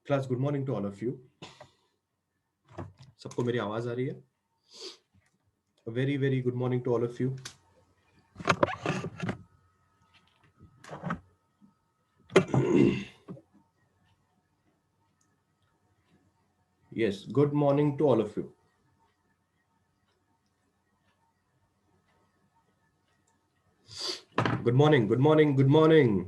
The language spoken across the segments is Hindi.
Class good morning to all of you. सबको मेरी आवाज आ रही है? Very very good morning to all of you. Yes, good morning to all of you. Good morning, good morning, good morning.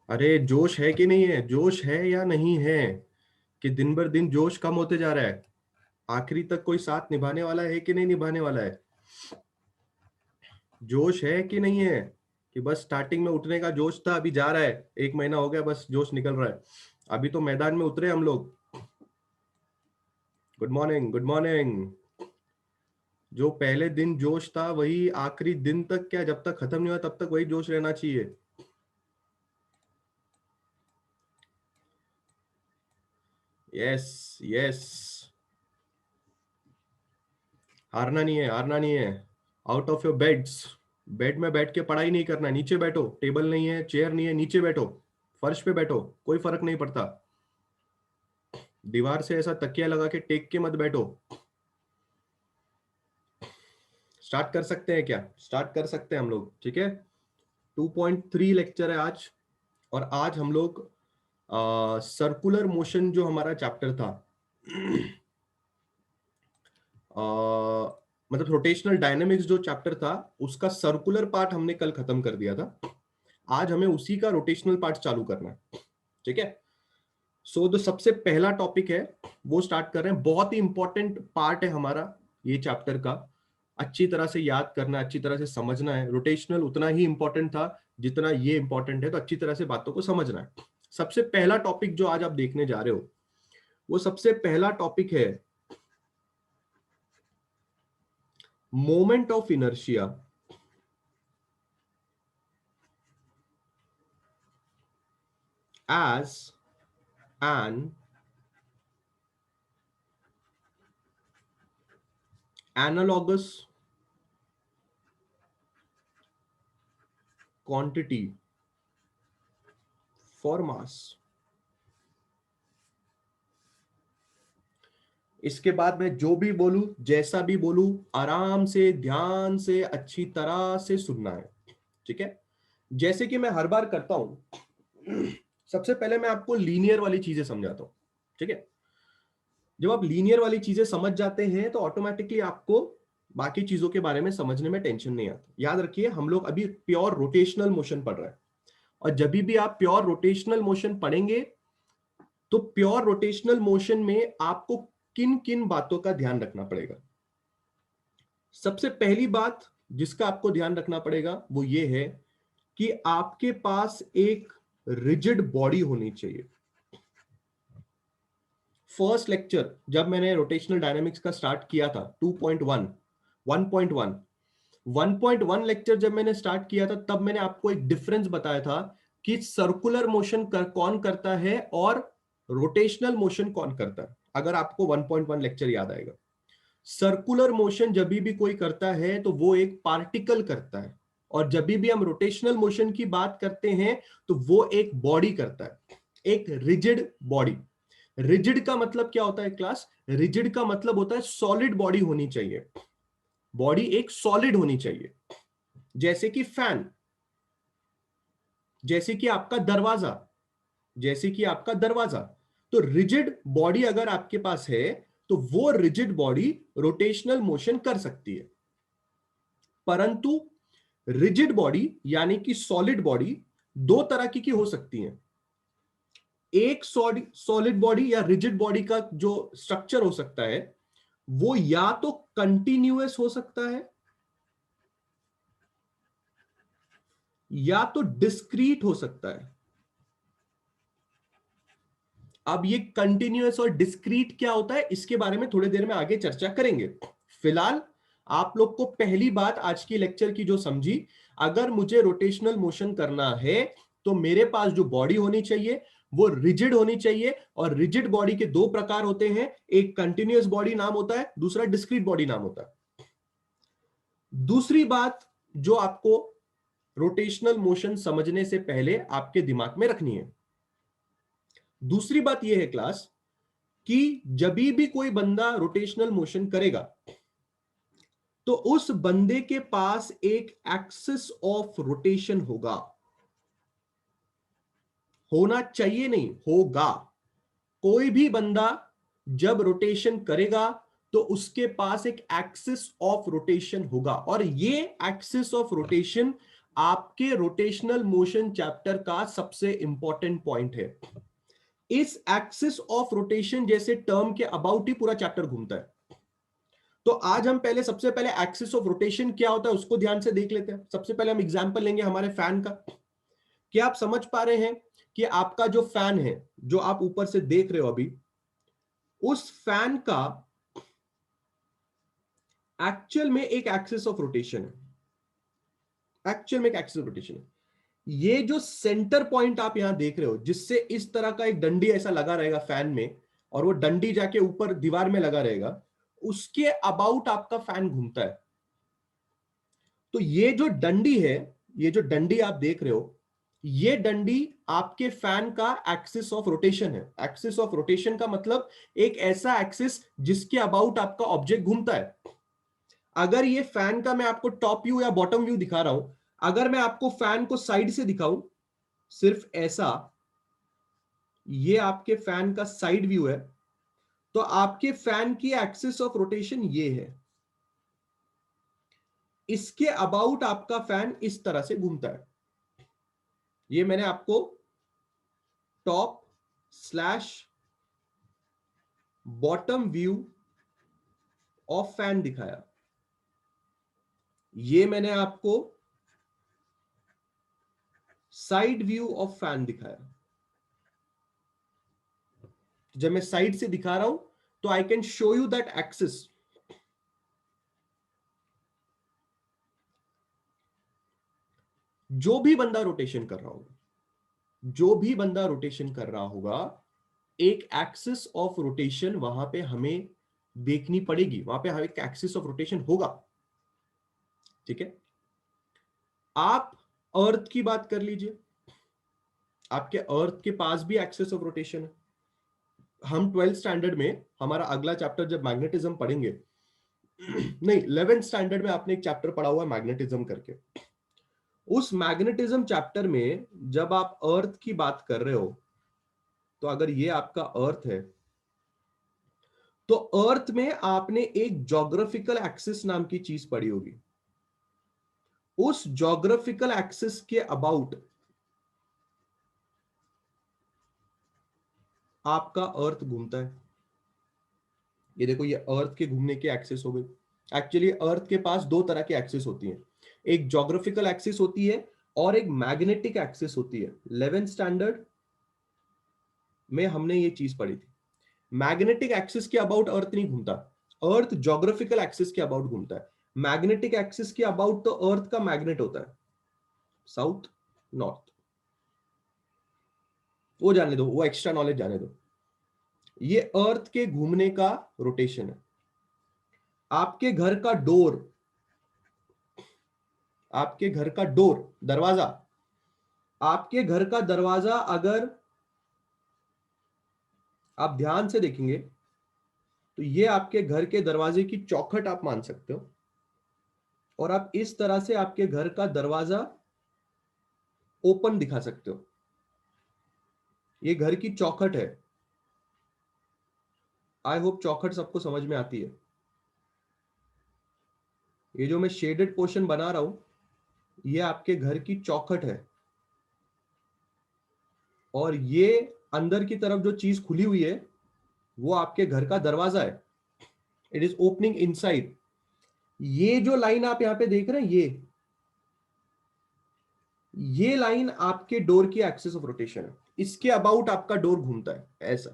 अरे जोश है कि नहीं है? जोश है या नहीं है? कि दिन भर दिन जोश कम होते जा रहा है? आखिरी तक कोई साथ निभाने वाला है कि नहीं निभाने वाला है? जोश है कि नहीं है? कि बस स्टार्टिंग में उठने का जोश था, अभी जा रहा है, 1 महीना हो गया, बस जोश निकल रहा है। अभी तो मैदान में उतरे हम लोग। Good morning, good morning. जो पहले दिन जोश था वही आखिरी दिन तक, क्या जब तक खत्म नहीं हुआ तब तक वही जोश रहना चाहिए। यस यस, हारना नहीं है, हारना नहीं है। Out of your beds. Bed में बैठ के पढ़ाई नहीं करना, नीचे बैठो। टेबल नहीं है, चेयर नहीं है, नीचे बैठो, फर्श पे बैठो, कोई फर्क नहीं पड़ता। दीवार से ऐसा तकिया लगा के टेक के मत बैठो। स्टार्ट कर सकते हैं क्या? स्टार्ट कर सकते हैं हम लोग, ठीक है। 2.3 लेक्चर है आज। और आज हम लोग सर्कुलर मोशन जो हमारा चैप्टर था, मतलब रोटेशनल डायनेमिक्स जो चैप्टर था, उसका सर्कुलर पार्ट हमने कल खत्म कर दिया था। आज हमें उसी का रोटेशनल पार्ट चालू करना है, ठीक है। सो जो सबसे पहला टॉपिक है वो स्टार्ट कर रहे हैं। बहुत ही इंपॉर्टेंट पार्ट है हमारा ये चैप्टर का। अच्छी तरह से याद करना है, अच्छी तरह से समझना है। रोटेशनल उतना ही इंपॉर्टेंट था जितना ये इंपॉर्टेंट है, तो अच्छी तरह से बातों को समझना है। सबसे पहला टॉपिक जो आज आप देखने जा रहे हो, वो सबसे पहला टॉपिक है moment of inertia as an analogous quantity for mass। इसके बाद मैं जो भी बोलूं, जैसा भी बोलूं, आराम से, ध्यान से, अच्छी तरह से सुनना है, ठीक है। जैसे कि मैं हर बार करता हूं, सबसे पहले मैं आपको लीनियर वाली चीजें समझाता हूं, ठीक है। जब आप लीनियर वाली चीजें समझ जाते हैं तो ऑटोमेटिकली आपको बाकी चीजों के बारे में समझने में टेंशन नहीं आता। याद रखिए, हम लोग अभी प्योर रोटेशनल मोशन पढ़ रहे हैं, और जब भी आप प्योर रोटेशनल मोशन पढ़ेंगे तो प्योर रोटेशनल मोशन में आपको किन किन बातों का ध्यान रखना पड़ेगा। सबसे पहली बात जिसका आपको ध्यान रखना पड़ेगा वो ये है कि आपके पास एक रिजिड बॉडी होनी चाहिए। फर्स्ट लेक्चर जब मैंने रोटेशनल डायनामिक्स का स्टार्ट किया था, 2.1 1.1 1.1 लेक्चर जब मैंने स्टार्ट किया था, तब मैंने आपको एक डिफरेंस बताया था कि सर्कुलर मोशन कौन करता है और रोटेशनल मोशन कौन करता है। अगर आपको 1.1 लेक्चर याद आएगा, सर्कुलर मोशन जब भी कोई करता है तो वो एक पार्टिकल करता है, और जब भी हम रोटेशनल मोशन की बात करते हैं तो वो एक बॉडी करता है, एक रिजिड बॉडी। रिजिड का मतलब क्या होता है क्लास? रिजिड का मतलब होता है सॉलिड बॉडी होनी चाहिए। बॉडी एक सॉलिड होनी चाहिए, जैसे कि फैन, जैसे कि आपका दरवाजा, जैसे कि आपका दरवाजा। तो रिजिड बॉडी अगर आपके पास है तो वो रिजिड बॉडी रोटेशनल मोशन कर सकती है। परंतु रिजिड बॉडी यानी कि सॉलिड बॉडी दो तरह की हो सकती है। एक सॉलिड बॉडी या रिजिड बॉडी का जो स्ट्रक्चर हो सकता है वो या तो कंटिन्यूअस हो सकता है या तो डिस्क्रीट हो सकता है। अब ये कंटिन्यूअस और डिस्क्रीट क्या होता है, इसके बारे में थोड़ी देर में आगे चर्चा करेंगे। फिलहाल आप लोग को पहली बात आज की लेक्चर की जो समझी, अगर मुझे रोटेशनल मोशन करना है तो मेरे पास जो बॉडी होनी चाहिए वो रिजिड होनी चाहिए, और रिजिड बॉडी के दो प्रकार होते हैं, एक कंटिन्यूअस बॉडी नाम होता है, दूसरा डिस्क्रीट बॉडी नाम होता है। दूसरी बात जो आपको रोटेशनल मोशन समझने से पहले आपके दिमाग में रखनी है, दूसरी बात यह है क्लास कि जब भी कोई बंदा रोटेशनल मोशन करेगा तो उस बंदे के पास एक एक्सिस ऑफ रोटेशन होगा। होना चाहिए नहीं, होगा। कोई भी बंदा जब रोटेशन करेगा तो उसके पास एक एक्सिस ऑफ रोटेशन होगा, और ये एक्सिस ऑफ रोटेशन आपके रोटेशनल मोशन चैप्टर का सबसे इंपॉर्टेंट पॉइंट है। इस एक्सिस ऑफ रोटेशन जैसे टर्म के अबाउट ही पूरा चैप्टर घूमता है। तो आज हम पहले सबसे पहले एक्सिस ऑफ रोटेशन क्या होता है उसको ध्यान से देख लेते हैं। सबसे पहले हम एग्जांपल लेंगे हमारे फैन का। क्या आप समझ पा रहे हैं कि आपका जो फैन है, जो आप ऊपर से देख रहे हो अभी, उस फैन का एक्चुअल में एक एक्सिस ऑफ रोटेशन है। एक्चुअल में एक एक्सिस ऑफ रोटेशन है। ये जो सेंटर पॉइंट आप यहां देख रहे हो, जिससे इस तरह का एक डंडी ऐसा लगा रहेगा फैन में, और वो डंडी जाके ऊपर दीवार में लगा रहेगा, उसके अबाउट आपका फैन घूमता है। तो ये जो डंडी है, ये जो डंडी आप देख रहे हो, ये डंडी आपके फैन का एक्सिस ऑफ रोटेशन है। एक्सिस ऑफ रोटेशन का मतलब एक ऐसा एक्सिस जिसके अबाउट आपका ऑब्जेक्ट घूमता है। अगर ये फैन का मैं आपको टॉप व्यू या बॉटम व्यू दिखा रहा हूं, अगर मैं आपको फैन को साइड से दिखाऊं, सिर्फ ऐसा, ये आपके फैन का साइड व्यू है, तो आपके फैन की एक्सिस ऑफ रोटेशन ये है। इसके अबाउट आपका फैन इस तरह से घूमता है। ये मैंने आपको top slash bottom view of fan दिखाया। ये मैंने आपको साइड व्यू ऑफ फैन दिखाया। जब मैं साइड से दिखा रहा हूं तो I can show you that axis. जो भी बंदा रोटेशन कर रहा होगा, जो भी बंदा रोटेशन कर रहा होगा, एक एक्सिस ऑफ रोटेशन वहां पे हमें देखनी पड़ेगी, वहां पे हमें एक एक्सिस ऑफ रोटेशन होगा। ठीक है। आप अर्थ की बात कर लीजिए, आपके अर्थ के पास भी एक्सिस ऑफ रोटेशन है। हम 12th स्टैंडर्ड में, हमारा अगला चैप्टर जब मैग्नेटिज्म पढ़ेंगे, नहीं 11th स्टैंडर्ड में आपने एक चैप्टर पढ़ा हुआ है मैग्नेटिज्म करके। उस मैग्नेटिज्म चैप्टर में जब आप अर्थ की बात कर रहे हो, तो अगर ये आपका अर्थ है, तो अर्थ में आपने एक ज्योग्राफिकल एक्सिस नाम की चीज पढ़ी होगी। उस ज्योग्राफिकल एक्सिस के अबाउट आपका अर्थ घूमता है। ये देखो, ये अर्थ के घूमने की एक्सिस हो गई। एक्चुअली अर्थ के पास दो तरह की एक्सिस होती हैं, एक ज्योग्राफिकल एक्सिस होती है और एक मैग्नेटिक एक्सिस होती है। 11th स्टैंडर्ड में हमने ये चीज पढ़ी थी। मैग्नेटिक एक्सिस के अबाउट अर्थ नहीं घूमता, अर्थ ज्योग्राफिकल एक्सिस के अबाउट घूमता है। मैग्नेटिक एक्सिस के अबाउट तो अर्थ का मैग्नेट होता है, साउथ नॉर्थ। वो जाने दो, वो एक्स्ट्रा नॉलेज जाने दो। ये अर्थ के घूमने का रोटेशन है। आपके घर का डोर, आपके घर का डोर, दरवाजा, आपके घर का दरवाजा अगर आप ध्यान से देखेंगे तो ये आपके घर के दरवाजे की चौखट आप मान सकते हो, और आप इस तरह से आपके घर का दरवाजा ओपन दिखा सकते हो। ये घर की चौखट है। आई होप चौखट सबको समझ में आती है। ये जो मैं शेडेड पोर्शन बना रहा हूं, ये आपके घर की चौखट है, और ये अंदर की तरफ जो चीज खुली हुई है वो आपके घर का दरवाजा है। It is opening inside. ये जो लाइन आप यहां पे देख रहे हैं, ये लाइन आपके डोर की एक्सिस ऑफ रोटेशन है। इसके अबाउट आपका डोर घूमता है ऐसा।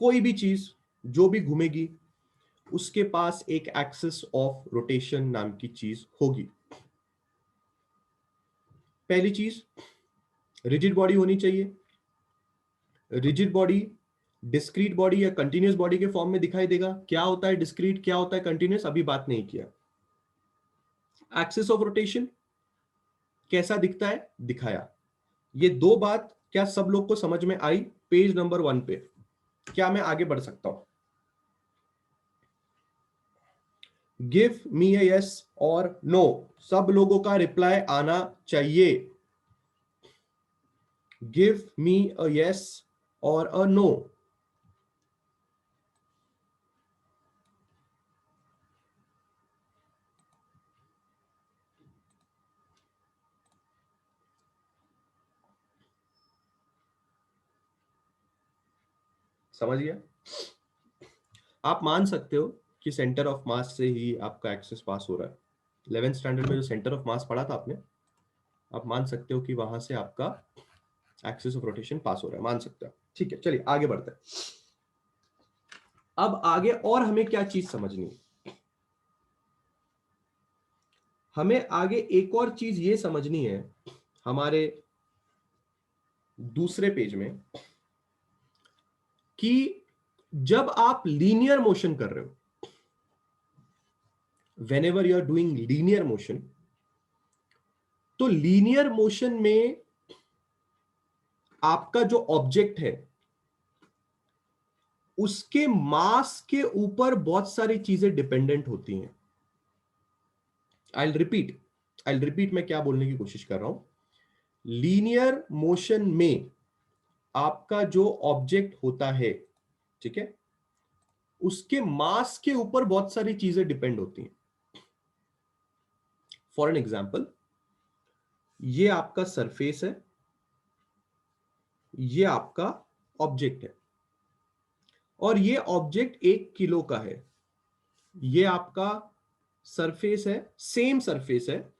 कोई भी चीज जो भी घूमेगी उसके पास एक एक्सिस ऑफ रोटेशन नाम की चीज होगी। पहली चीज, रिजिड बॉडी होनी चाहिए। रिजिड बॉडी डिस्क्रीट बॉडी या कंटिन्यूस बॉडी के फॉर्म में दिखाई देगा। क्या होता है डिस्क्रीट, क्या होता है कंटिन्यूस, अभी बात नहीं किया। एक्सिस ऑफ रोटेशन कैसा दिखता है, दिखाया। ये दो बात क्या सब लोग को समझ में आई? पेज नंबर 1 पे क्या मैं आगे बढ़ सकता हूं? गिव मी ए यस और नो, सब लोगों का रिप्लाई आना चाहिए। गिव मी अ यस और अ नो। समझ गया? आप मान सकते हो कि सेंटर ऑफ मास से ही आपका एक्सिस पास हो रहा है। 11th स्टैंडर्ड में जो सेंटर ऑफ मास पढ़ा था आपने, आप मान सकते हो कि वहां से आपका एक्सिस ऑफ रोटेशन पास हो रहा है, मान सकते हो। ठीक है, चलिए आगे बढ़ते हैं। अब आगे और हमें क्या चीज समझनी है? हमें आगे एक और चीज ये समझनी है हमारे दूसरे पेज में, कि जब आप लीनियर मोशन कर रहे हो, whenever you are doing linear motion, तो लीनियर मोशन में आपका जो ऑब्जेक्ट है उसके मास के ऊपर बहुत सारी चीजें डिपेंडेंट होती हैं। आई विल रिपीट मैं क्या बोलने की कोशिश कर रहा हूं। लीनियर मोशन में आपका जो ऑब्जेक्ट होता है, ठीक है, उसके मास के ऊपर बहुत सारी चीजें डिपेंड होती हैं। फॉर एन एग्जाम्पल, ये आपका सरफेस है, ये आपका ऑब्जेक्ट है, और ये ऑब्जेक्ट 1 किलो का है। ये आपका सरफेस है, सेम सरफेस है,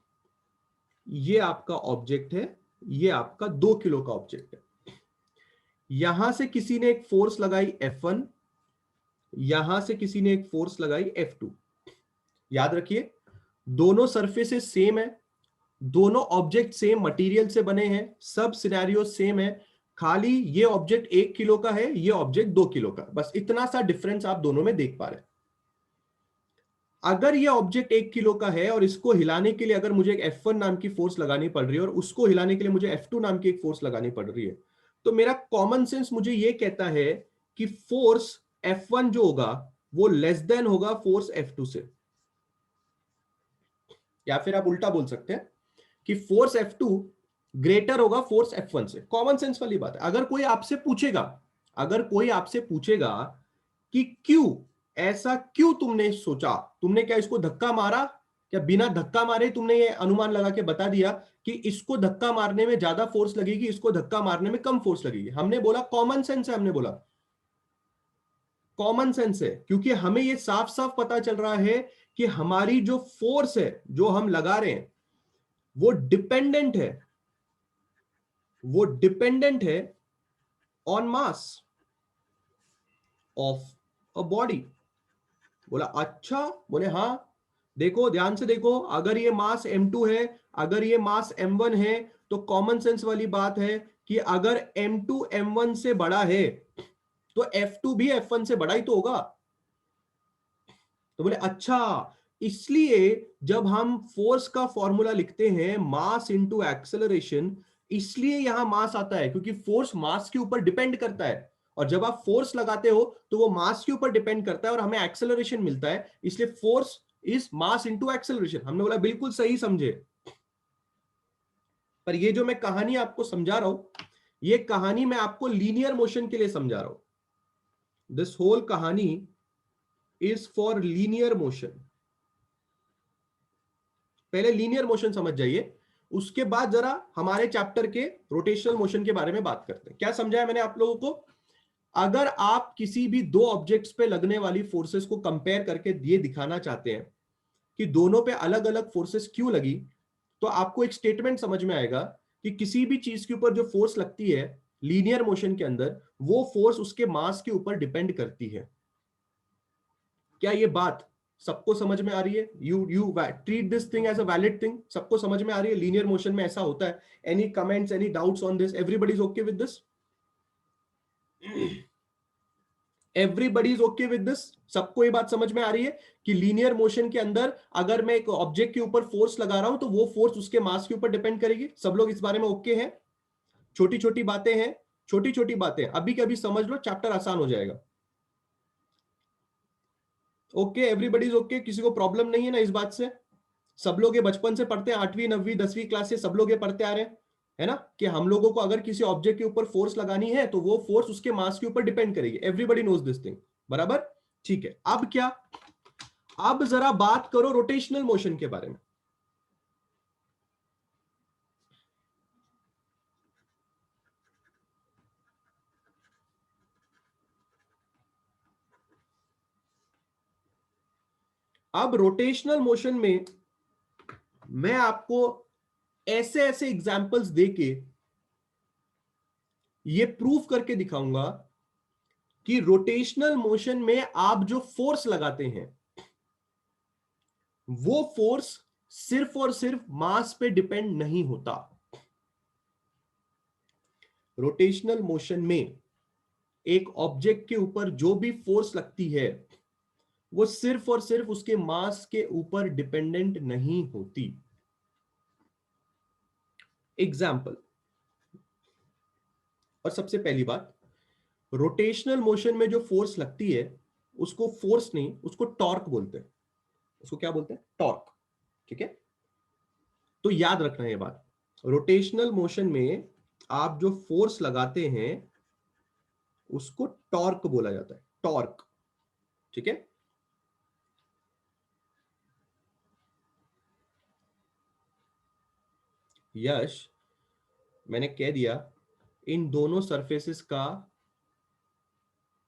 ये आपका ऑब्जेक्ट है, ये आपका 2 किलो का ऑब्जेक्ट है। यहां से किसी ने एक फोर्स लगाई F1, यहां से किसी ने एक फोर्स लगाई F2। याद रखिए, दोनों सरफेसेस सेम है, दोनों ऑब्जेक्ट सेम मटेरियल से बने हैं, सब सिनेरियो सेम है, खाली ये ऑब्जेक्ट 1 किलो का है, ये ऑब्जेक्ट 2 किलो का, बस इतना सा डिफरेंस आप दोनों में देख पा रहे हैं। अगर ये ऑब्जेक्ट 1 किलो का है और इसको हिलाने के लिए अगर मुझे एक F1 नाम की फोर्स लगानी पड़ रही है और उसको हिलाने के लिए मुझे F2 नाम की एक फोर्स लगानी पड़ रही है, तो मेरा कॉमन सेंस मुझे ये कहता है कि फोर्स F1 जो होगा वो लेस देन होगा फोर्स F2 से। या फिर आप उल्टा बोल सकते हैं कि फोर्स F2 ग्रेटर होगा फोर्स F1 से। कॉमन सेंस वाली बात है। अगर कोई आपसे पूछेगा, अगर कोई आपसे पूछेगा कि क्यों, ऐसा क्यों तुमने सोचा, तुमने क्या इसको धक्का मारा, क्या बिना धक्का मारे तुमने ये अनुमान लगा के बता दिया कि इसको धक्का मारने में ज्यादा फोर्स लगेगी, इसको धक्का मारने में कम फोर्स लगेगी? हमने बोला कॉमन सेंस है, हमने बोला कॉमन सेंस है, क्योंकि हमें ये साफ साफ पता चल रहा है कि हमारी जो फोर्स है जो हम लगा रहे हैं वो डिपेंडेंट है, वो डिपेंडेंट है on mass of a body. बोला अच्छा, बोले हाँ, देखो ध्यान से देखो, अगर ये मास m2 है, अगर ये मास m1 है, तो कॉमन सेंस वाली बात है कि अगर m2 m1 से बड़ा है तो f2 भी f1 से बड़ा ही तो होगा। तो बोले अच्छा, इसलिए जब हम फोर्स का फॉर्मूला लिखते हैं मास इनटू एक्सेलरेशन, इसलिए यहां मास आता है क्योंकि फोर्स मास के ऊपर डिपेंड करता है, और जब आप फोर्स लगाते हो तो वो मास के ऊपर डिपेंड करता है और हमें एक्सेलरेशन मिलता है, इसलिए force is mass into acceleration. हमने बोला बिल्कुल सही समझे। पर ये जो मैं कहानी आपको समझा रहा हूं, ये कहानी मैं आपको लीनियर मोशन के लिए समझा रहा हूं। दिस होल कहानी इज फॉर लीनियर मोशन। पहले लीनियर मोशन समझ जाइए, उसके बाद जरा हमारे चैप्टर के रोटेशनल मोशन के बारे में बात करते हैं। क्या समझाया मैंने आप लोगों को? अगर आप किसी भी दो ऑब्जेक्ट्स पे लगने वाली फोर्सेस को कंपेयर करके ये दिखाना चाहते हैं कि दोनों पे अलग अलग फोर्सेस क्यों लगी, तो आपको एक स्टेटमेंट समझ में आएगा कि किसी भी चीज के ऊपर जो फोर्स लगती है लीनियर मोशन के अंदर, वो फोर्स उसके मास के ऊपर डिपेंड करती है। क्या ये बात सबको समझ में आ रही है? You treat this thing as a valid thing? सबको समझ में आ रही है लीनियर मोशन में ऐसा होता है? Any comments, any doubts on this? Everybody is okay with this? Everybody is okay with this? सबको ये बात समझ में आ रही है कि लीनियर मोशन के अंदर अगर मैं एक ऑब्जेक्ट के ऊपर फोर्स लगा रहा हूं तो वो फोर्स उसके मास के ऊपर डिपेंड करेगी? सब लोग इस बारे में ओके हैं? छोटी छोटी बातें हैं, छोटी छोटी बातें अभी के अभी समझ लो, चैप्टर आसान हो जाएगा। Okay, everybody is okay? किसी को प्रॉब्लम नहीं है ना इस बात से? सब लोग ये बचपन से पढ़ते हैं, 8वीं 9वीं 10वीं क्लास से सब लोग ये पढ़ते आ रहे हैं, है ना, कि हम लोगों को अगर किसी ऑब्जेक्ट के ऊपर फोर्स लगानी है तो वो फोर्स उसके मास के ऊपर डिपेंड करेगी। एवरीबडी नोज दिस थिंग, बराबर? ठीक है, अब क्या, अब जरा बात करो रोटेशनल मोशन के बारे में। अब रोटेशनल मोशन में मैं आपको ऐसे ऐसे एग्जाम्पल्स देके ये प्रूव करके दिखाऊंगा कि रोटेशनल मोशन में आप जो फोर्स लगाते हैं वो फोर्स सिर्फ और सिर्फ मास पे डिपेंड नहीं होता। रोटेशनल मोशन में एक ऑब्जेक्ट के ऊपर जो भी फोर्स लगती है वो सिर्फ और सिर्फ उसके मास के ऊपर डिपेंडेंट नहीं होती। एग्जाम्पल, और सबसे पहली बात, रोटेशनल मोशन में जो फोर्स लगती है उसको फोर्स नहीं, उसको टॉर्क बोलते हैं। उसको क्या बोलते हैं? टॉर्क। ठीक है, तो याद रखना ये बात, रोटेशनल मोशन में आप जो फोर्स लगाते हैं उसको टॉर्क बोला जाता है, टॉर्क। ठीक है, यश मैंने कह दिया इन दोनों सरफेसेस का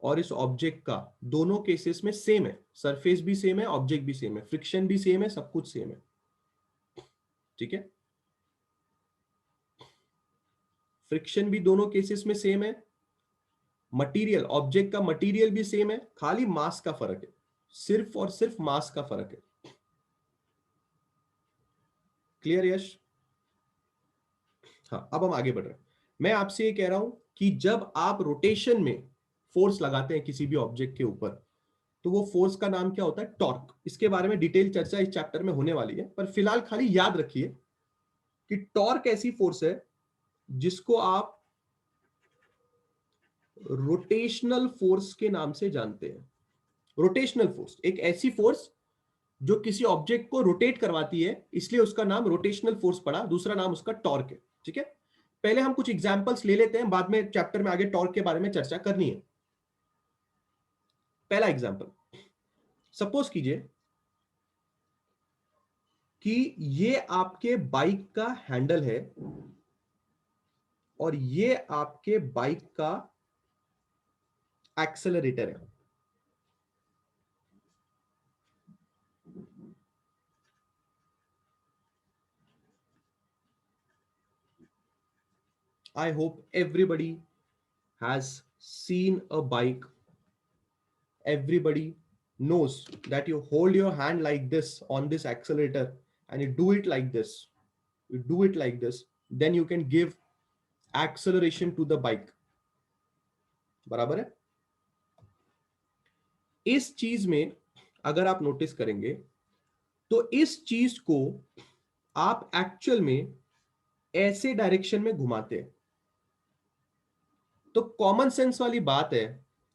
और इस ऑब्जेक्ट का दोनों केसेस में सेम है, सरफेस भी सेम है, ऑब्जेक्ट भी सेम है, फ्रिक्शन भी सेम है, सब कुछ सेम है। ठीक है, फ्रिक्शन भी दोनों केसेस में सेम है, मटेरियल, ऑब्जेक्ट का मटेरियल भी सेम है, खाली मास का फर्क है, सिर्फ और सिर्फ मास का फर्क है। क्लियर यश? हाँ, अब हम आगे बढ़ रहे हैं। मैं आपसे ये कह रहा हूं कि जब आप रोटेशन में फोर्स लगाते हैं किसी भी ऑब्जेक्ट के ऊपर तो वो फोर्स का नाम क्या होता है? टॉर्क। इसके बारे में डिटेल चर्चा इस चैप्टर में होने वाली है, पर फिलहाल खाली याद रखिए कि टॉर्क ऐसी फोर्स है जिसको आप रोटेशनल फोर्स के नाम से जानते हैं। रोटेशनल फोर्स एक ऐसी फोर्स जो किसी ऑब्जेक्ट को रोटेट करवाती है, इसलिए उसका नाम रोटेशनल फोर्स पड़ा, दूसरा नाम उसका टॉर्क है। ठीक है, पहले हम कुछ एग्जांपल्स ले लेते हैं, बाद में चैप्टर में आगे टॉर्क के बारे में चर्चा करनी है। पहला एग्जांपल, सपोज कीजिए कि ये आपके बाइक का हैंडल है और ये आपके बाइक का एक्सेलरेटर है। I hope everybody has seen a bike. Everybody knows that you hold your hand like this on this accelerator and you do it like this. You do it like this. Then you can give acceleration to the bike. बराबर है? इस चीज में अगर आप नोटिस करेंगे तो इस चीज को आप एक्चुअल में ऐसे डायरेक्शन में घुमाते हैं। तो कॉमन सेंस वाली बात है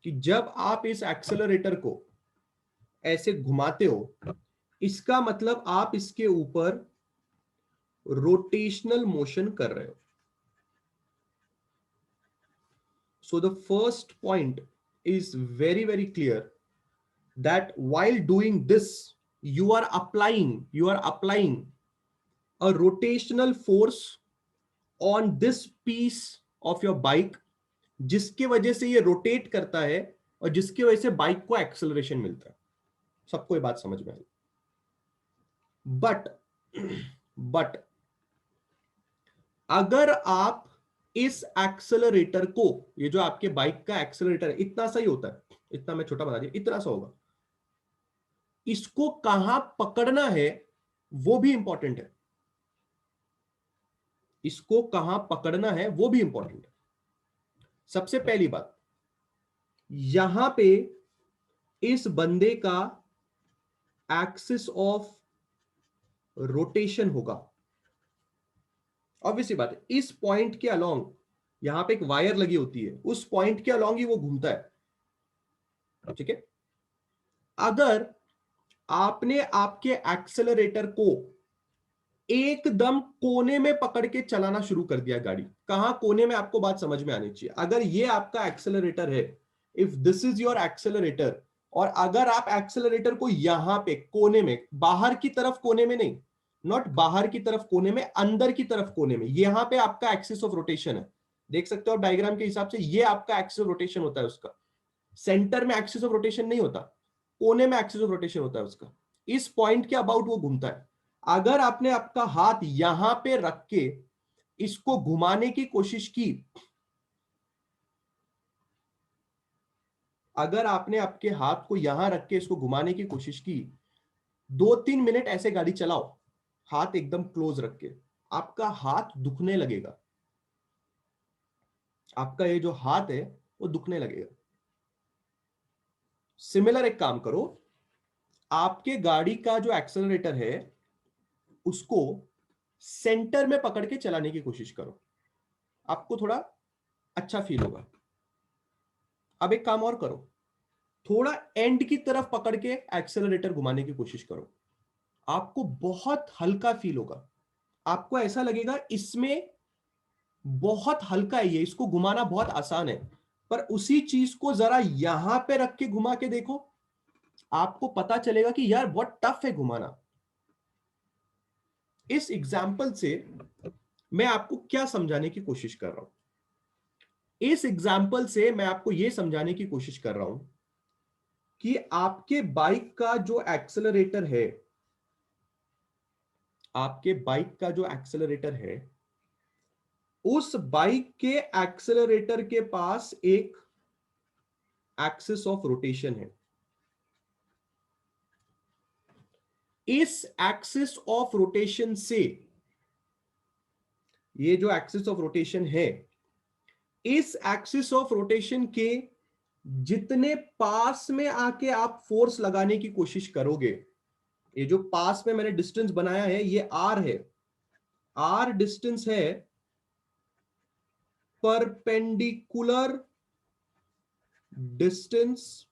कि जब आप इस एक्सेलरेटर को ऐसे घुमाते हो इसका मतलब आप इसके ऊपर रोटेशनल मोशन कर रहे हो। So the first point is very very clear that while doing this you are applying a rotational force on this piece of your bike जिसकी वजह से ये रोटेट करता है और जिसकी वजह से बाइक को एक्सेलरेशन मिलता है। सबको ये बात समझ में आई? बट बट अगर आप इस एक्सेलरेटर को, ये जो आपके बाइक का एक्सेलरेटर है इतना सा ही होता है, इतना मैं छोटा बना दिया, इतना सा होगा, इसको कहां पकड़ना है वो भी इंपॉर्टेंट है। इसको कहां पकड़ना है वो भी इंपॉर्टेंट है। सबसे पहली बात, यहां पे इस बंदे का एक्सिस ऑफ रोटेशन होगा। ऑब्वियसली बात है, इस पॉइंट के अलोंग यहां पे एक वायर लगी होती है, उस पॉइंट के अलोंग ही वो घूमता है। ठीक है, अगर आपने आपके एक्सेलरेटर को एकदम कोने में पकड़ के चलाना शुरू कर दिया गाड़ी, कहां कोने में, आपको बात समझ में आनी चाहिए। अगर ये आपका एक्सेलरेटर है, if this is your accelerator, और अगर आप एक्सेलरेटर को यहां पे कोने में, बाहर की तरफ कोने में नहीं, नॉट बाहर की तरफ कोने में, अंदर की तरफ कोने में, यहां पे आपका एक्सिस ऑफ रोटेशन है। देख सकते हो आप डायग्राम के हिसाब से, ये आपका एक्सिस ऑफ रोटेशन होता है उसका। सेंटर में एक्सिस ऑफ रोटेशन नहीं होता, कोने में एक्सिस ऑफ रोटेशन होता है उसका। इस पॉइंट के अबाउट वो घूमता है। अगर आपने आपका हाथ यहां पे रख के इसको घुमाने की कोशिश की, अगर आपने आपके हाथ को यहां रख के इसको घुमाने की कोशिश की, 2-3 मिनट ऐसे गाड़ी चलाओ हाथ एकदम क्लोज रख के, आपका हाथ दुखने लगेगा। आपका ये जो हाथ है वो दुखने लगेगा। सिमिलर एक काम करो, आपके गाड़ी का जो एक्सेलरेटर है उसको सेंटर में पकड़ के चलाने की कोशिश करो, आपको थोड़ा अच्छा फील होगा। अब एक काम और करो, थोड़ा एंड की तरफ पकड़ के एक्सेलरेटर घुमाने की कोशिश करो, आपको बहुत हल्का फील होगा। आपको ऐसा लगेगा इसमें बहुत हल्का है, ये इसको घुमाना बहुत आसान है। पर उसी चीज को जरा यहां पे रख के घुमा के देखो, आपको पता चलेगा कि यार बहुत टफ है घुमाना। इस एग्जाम्पल से मैं आपको क्या समझाने की कोशिश कर रहा हूं? इस एग्जाम्पल से मैं आपको यह समझाने की कोशिश कर रहा हूं कि आपके बाइक का जो एक्सेलरेटर है, आपके बाइक का जो एक्सेलरेटर है, उस बाइक के एक्सेलरेटर के पास एक एक्सिस ऑफ रोटेशन है। इस एक्सिस ऑफ रोटेशन से, ये जो एक्सिस ऑफ रोटेशन है, इस एक्सिस ऑफ रोटेशन के जितने पास में आके आप फोर्स लगाने की कोशिश करोगे, ये जो पास में मैंने डिस्टेंस बनाया है ये आर है, आर डिस्टेंस है perpendicular distance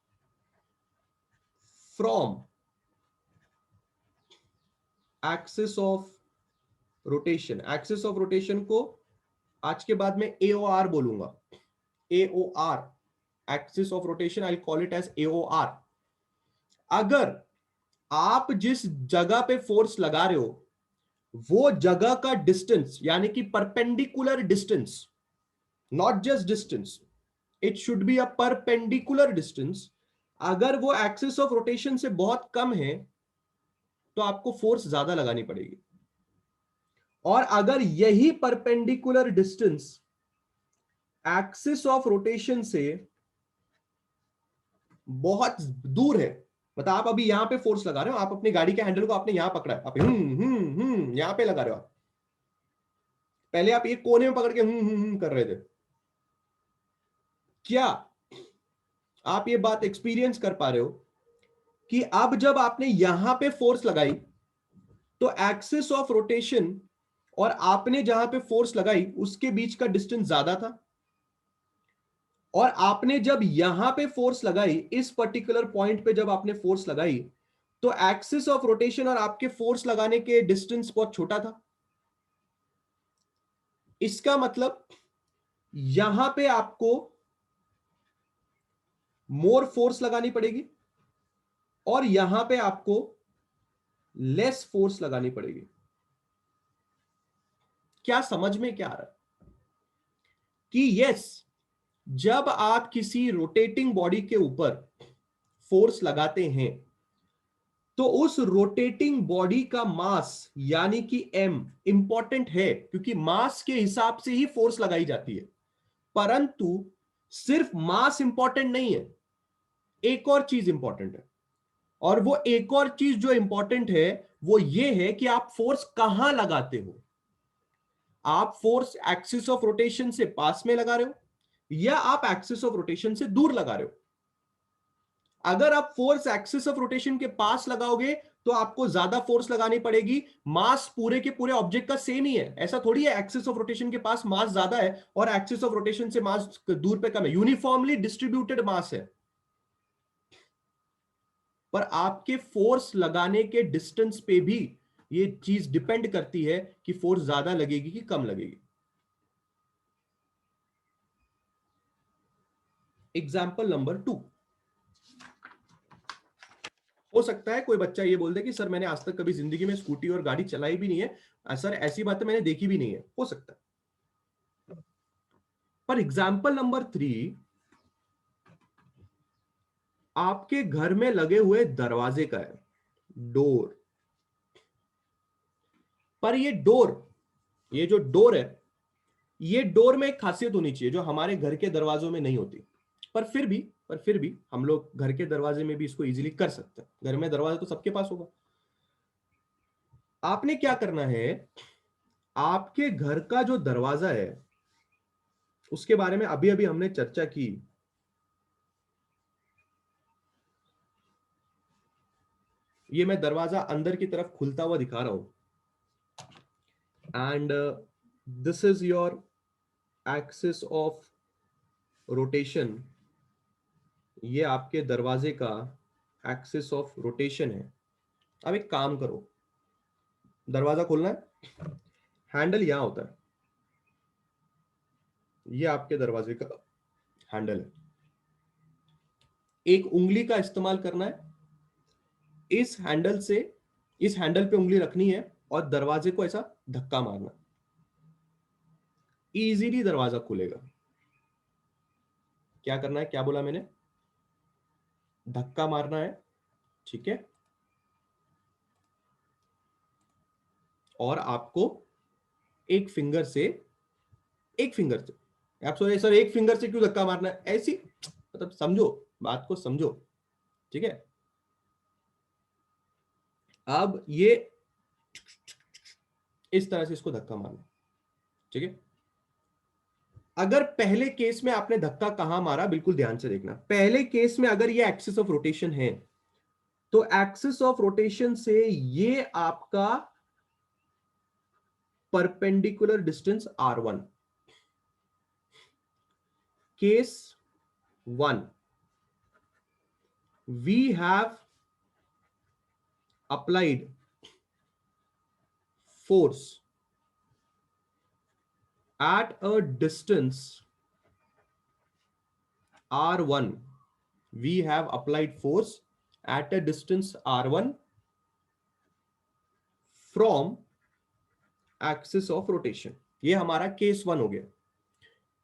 from axis of rotation. Axis of rotation को आज के बाद में AOR बोलूंगा, AOR, axis of rotation, I call it as AOR। अगर आप जिस जगह पे फोर्स लगा रहे हो वो जगह का डिस्टेंस, यानी कि perpendicular distance, not just distance, it should be a perpendicular distance, अगर वो एक्सिस ऑफ रोटेशन से बहुत कम है तो आपको फोर्स ज्यादा लगानी पड़ेगी। और अगर यही perpendicular distance axis of rotation से बहुत दूर है, मतलब आप अभी यहां पे फोर्स लगा रहे हो, आप अपनी गाड़ी के हैंडल को आपने यहां पकड़ा है, आप यहां पे लगा रहे हो, आप पहले आप ये कोने में पकड़ के कर रहे थे। क्या आप ये बात एक्सपीरियंस कर पा रहे हो कि अब जब आपने यहां पे फोर्स लगाई तो एक्सिस ऑफ रोटेशन और आपने जहां पे फोर्स लगाई उसके बीच का डिस्टेंस ज्यादा था, और आपने जब यहां पे फोर्स लगाई, इस पर्टिकुलर पॉइंट पे जब आपने फोर्स लगाई, तो एक्सिस ऑफ रोटेशन और आपके फोर्स लगाने के डिस्टेंस बहुत छोटा था। इसका मतलब यहां पे आपको मोर फोर्स लगानी पड़ेगी और यहां पे आपको लेस फोर्स लगानी पड़ेगी। क्या समझ में क्या आ रहा है कि यस, जब आप किसी रोटेटिंग बॉडी के ऊपर फोर्स लगाते हैं तो उस रोटेटिंग बॉडी का मास यानी कि m इंपॉर्टेंट है, क्योंकि मास के हिसाब से ही फोर्स लगाई जाती है। परंतु सिर्फ मास इंपॉर्टेंट नहीं है, एक और चीज इंपॉर्टेंट है, और वो एक और चीज जो इंपॉर्टेंट है वो ये है कि आप फोर्स कहां लगाते हो। आप फोर्स एक्सिस ऑफ रोटेशन से पास में लगा रहे हो या आप एक्सिस ऑफ रोटेशन से दूर लगा रहे हो। अगर आप फोर्स एक्सिस ऑफ रोटेशन के पास लगाओगे तो आपको ज्यादा फोर्स लगानी पड़ेगी। मास पूरे के पूरे ऑब्जेक्ट का सेम ही है, ऐसा थोड़ी है एक्सिस ऑफ रोटेशन के पास मास ज्यादा है और एक्सिस ऑफ रोटेशन से मास दूर पे कम है। यूनिफॉर्मली डिस्ट्रीब्यूटेड मास है, पर आपके फोर्स लगाने के डिस्टेंस पे भी ये चीज डिपेंड करती है कि फोर्स ज्यादा लगेगी कि कम लगेगी। Example number 2। हो सकता है कोई बच्चा ये बोल दे कि सर मैंने आज तक कभी जिंदगी में स्कूटी और गाड़ी चलाई भी नहीं है, सर ऐसी बातें मैंने देखी भी नहीं है, हो सकता है। पर एग्जाम्पल नंबर 3, आपके घर में लगे हुए दरवाजे का है, डोर। पर ये जो डोर है, ये डोर में एक खासियत होनी चाहिए जो हमारे घर के दरवाजों में नहीं होती। पर फिर भी हम लोग घर के दरवाजे में भी इसको इजीली कर सकते हैं। घर में दरवाजा तो सबके पास होगा। आपने क्या करना है, आपके घर का जो दरवाजा है उसके बारे में अभी अभी हमने चर्चा की। ये मैं दरवाजा अंदर की तरफ खुलता हुआ दिखा रहा हूं, and this is your axis of rotation. ये आपके दरवाजे का एक्सिस ऑफ रोटेशन है। अब एक काम करो, दरवाजा खोलना है, हैंडल यहां होता है, ये आपके दरवाजे का हैंडल है। एक उंगली का इस्तेमाल करना है, इस हैंडल से इस हैंडल पे उंगली रखनी है और दरवाजे को ऐसा धक्का मारना, इजीली दरवाजा खुलेगा। क्या करना है, क्या बोला मैंने, धक्का मारना है, ठीक है। और आपको एक फिंगर से आप सोचे सर एक फिंगर से क्यों धक्का मारना है, ऐसी मतलब समझो, बात को समझो, ठीक है। अब ये इस तरह से इसको धक्का मारना, ठीक है। अगर पहले केस में आपने धक्का कहां मारा, बिल्कुल ध्यान से देखना। पहले केस में अगर ये एक्सिस ऑफ रोटेशन है तो एक्सिस ऑफ रोटेशन से ये आपका perpendicular distance r1। Case 1, we have applied force at a distance r1, we have applied force at a distance r1 from axis of rotation। ये हमारा केस 1 हो गया।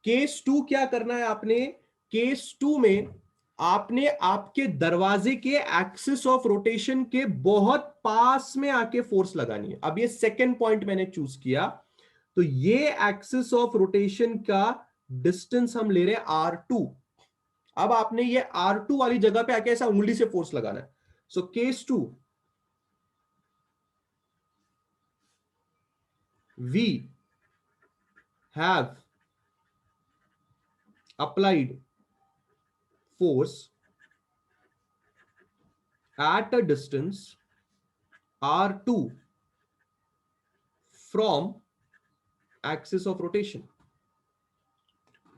केस 2 क्या करना है आपने, केस 2 में आपने आपके दरवाजे के एक्सिस ऑफ रोटेशन के बहुत पास में आके फोर्स लगानी है। अब ये सेकंड पॉइंट मैंने चूज किया, तो ये एक्सिस ऑफ रोटेशन का डिस्टेंस हम ले रहे हैं r2। अब आपने ये r2 वाली जगह पे आके ऐसा उंगली से फोर्स लगाना है। So case 2, we have applied force at a distance r2 from axis of rotation।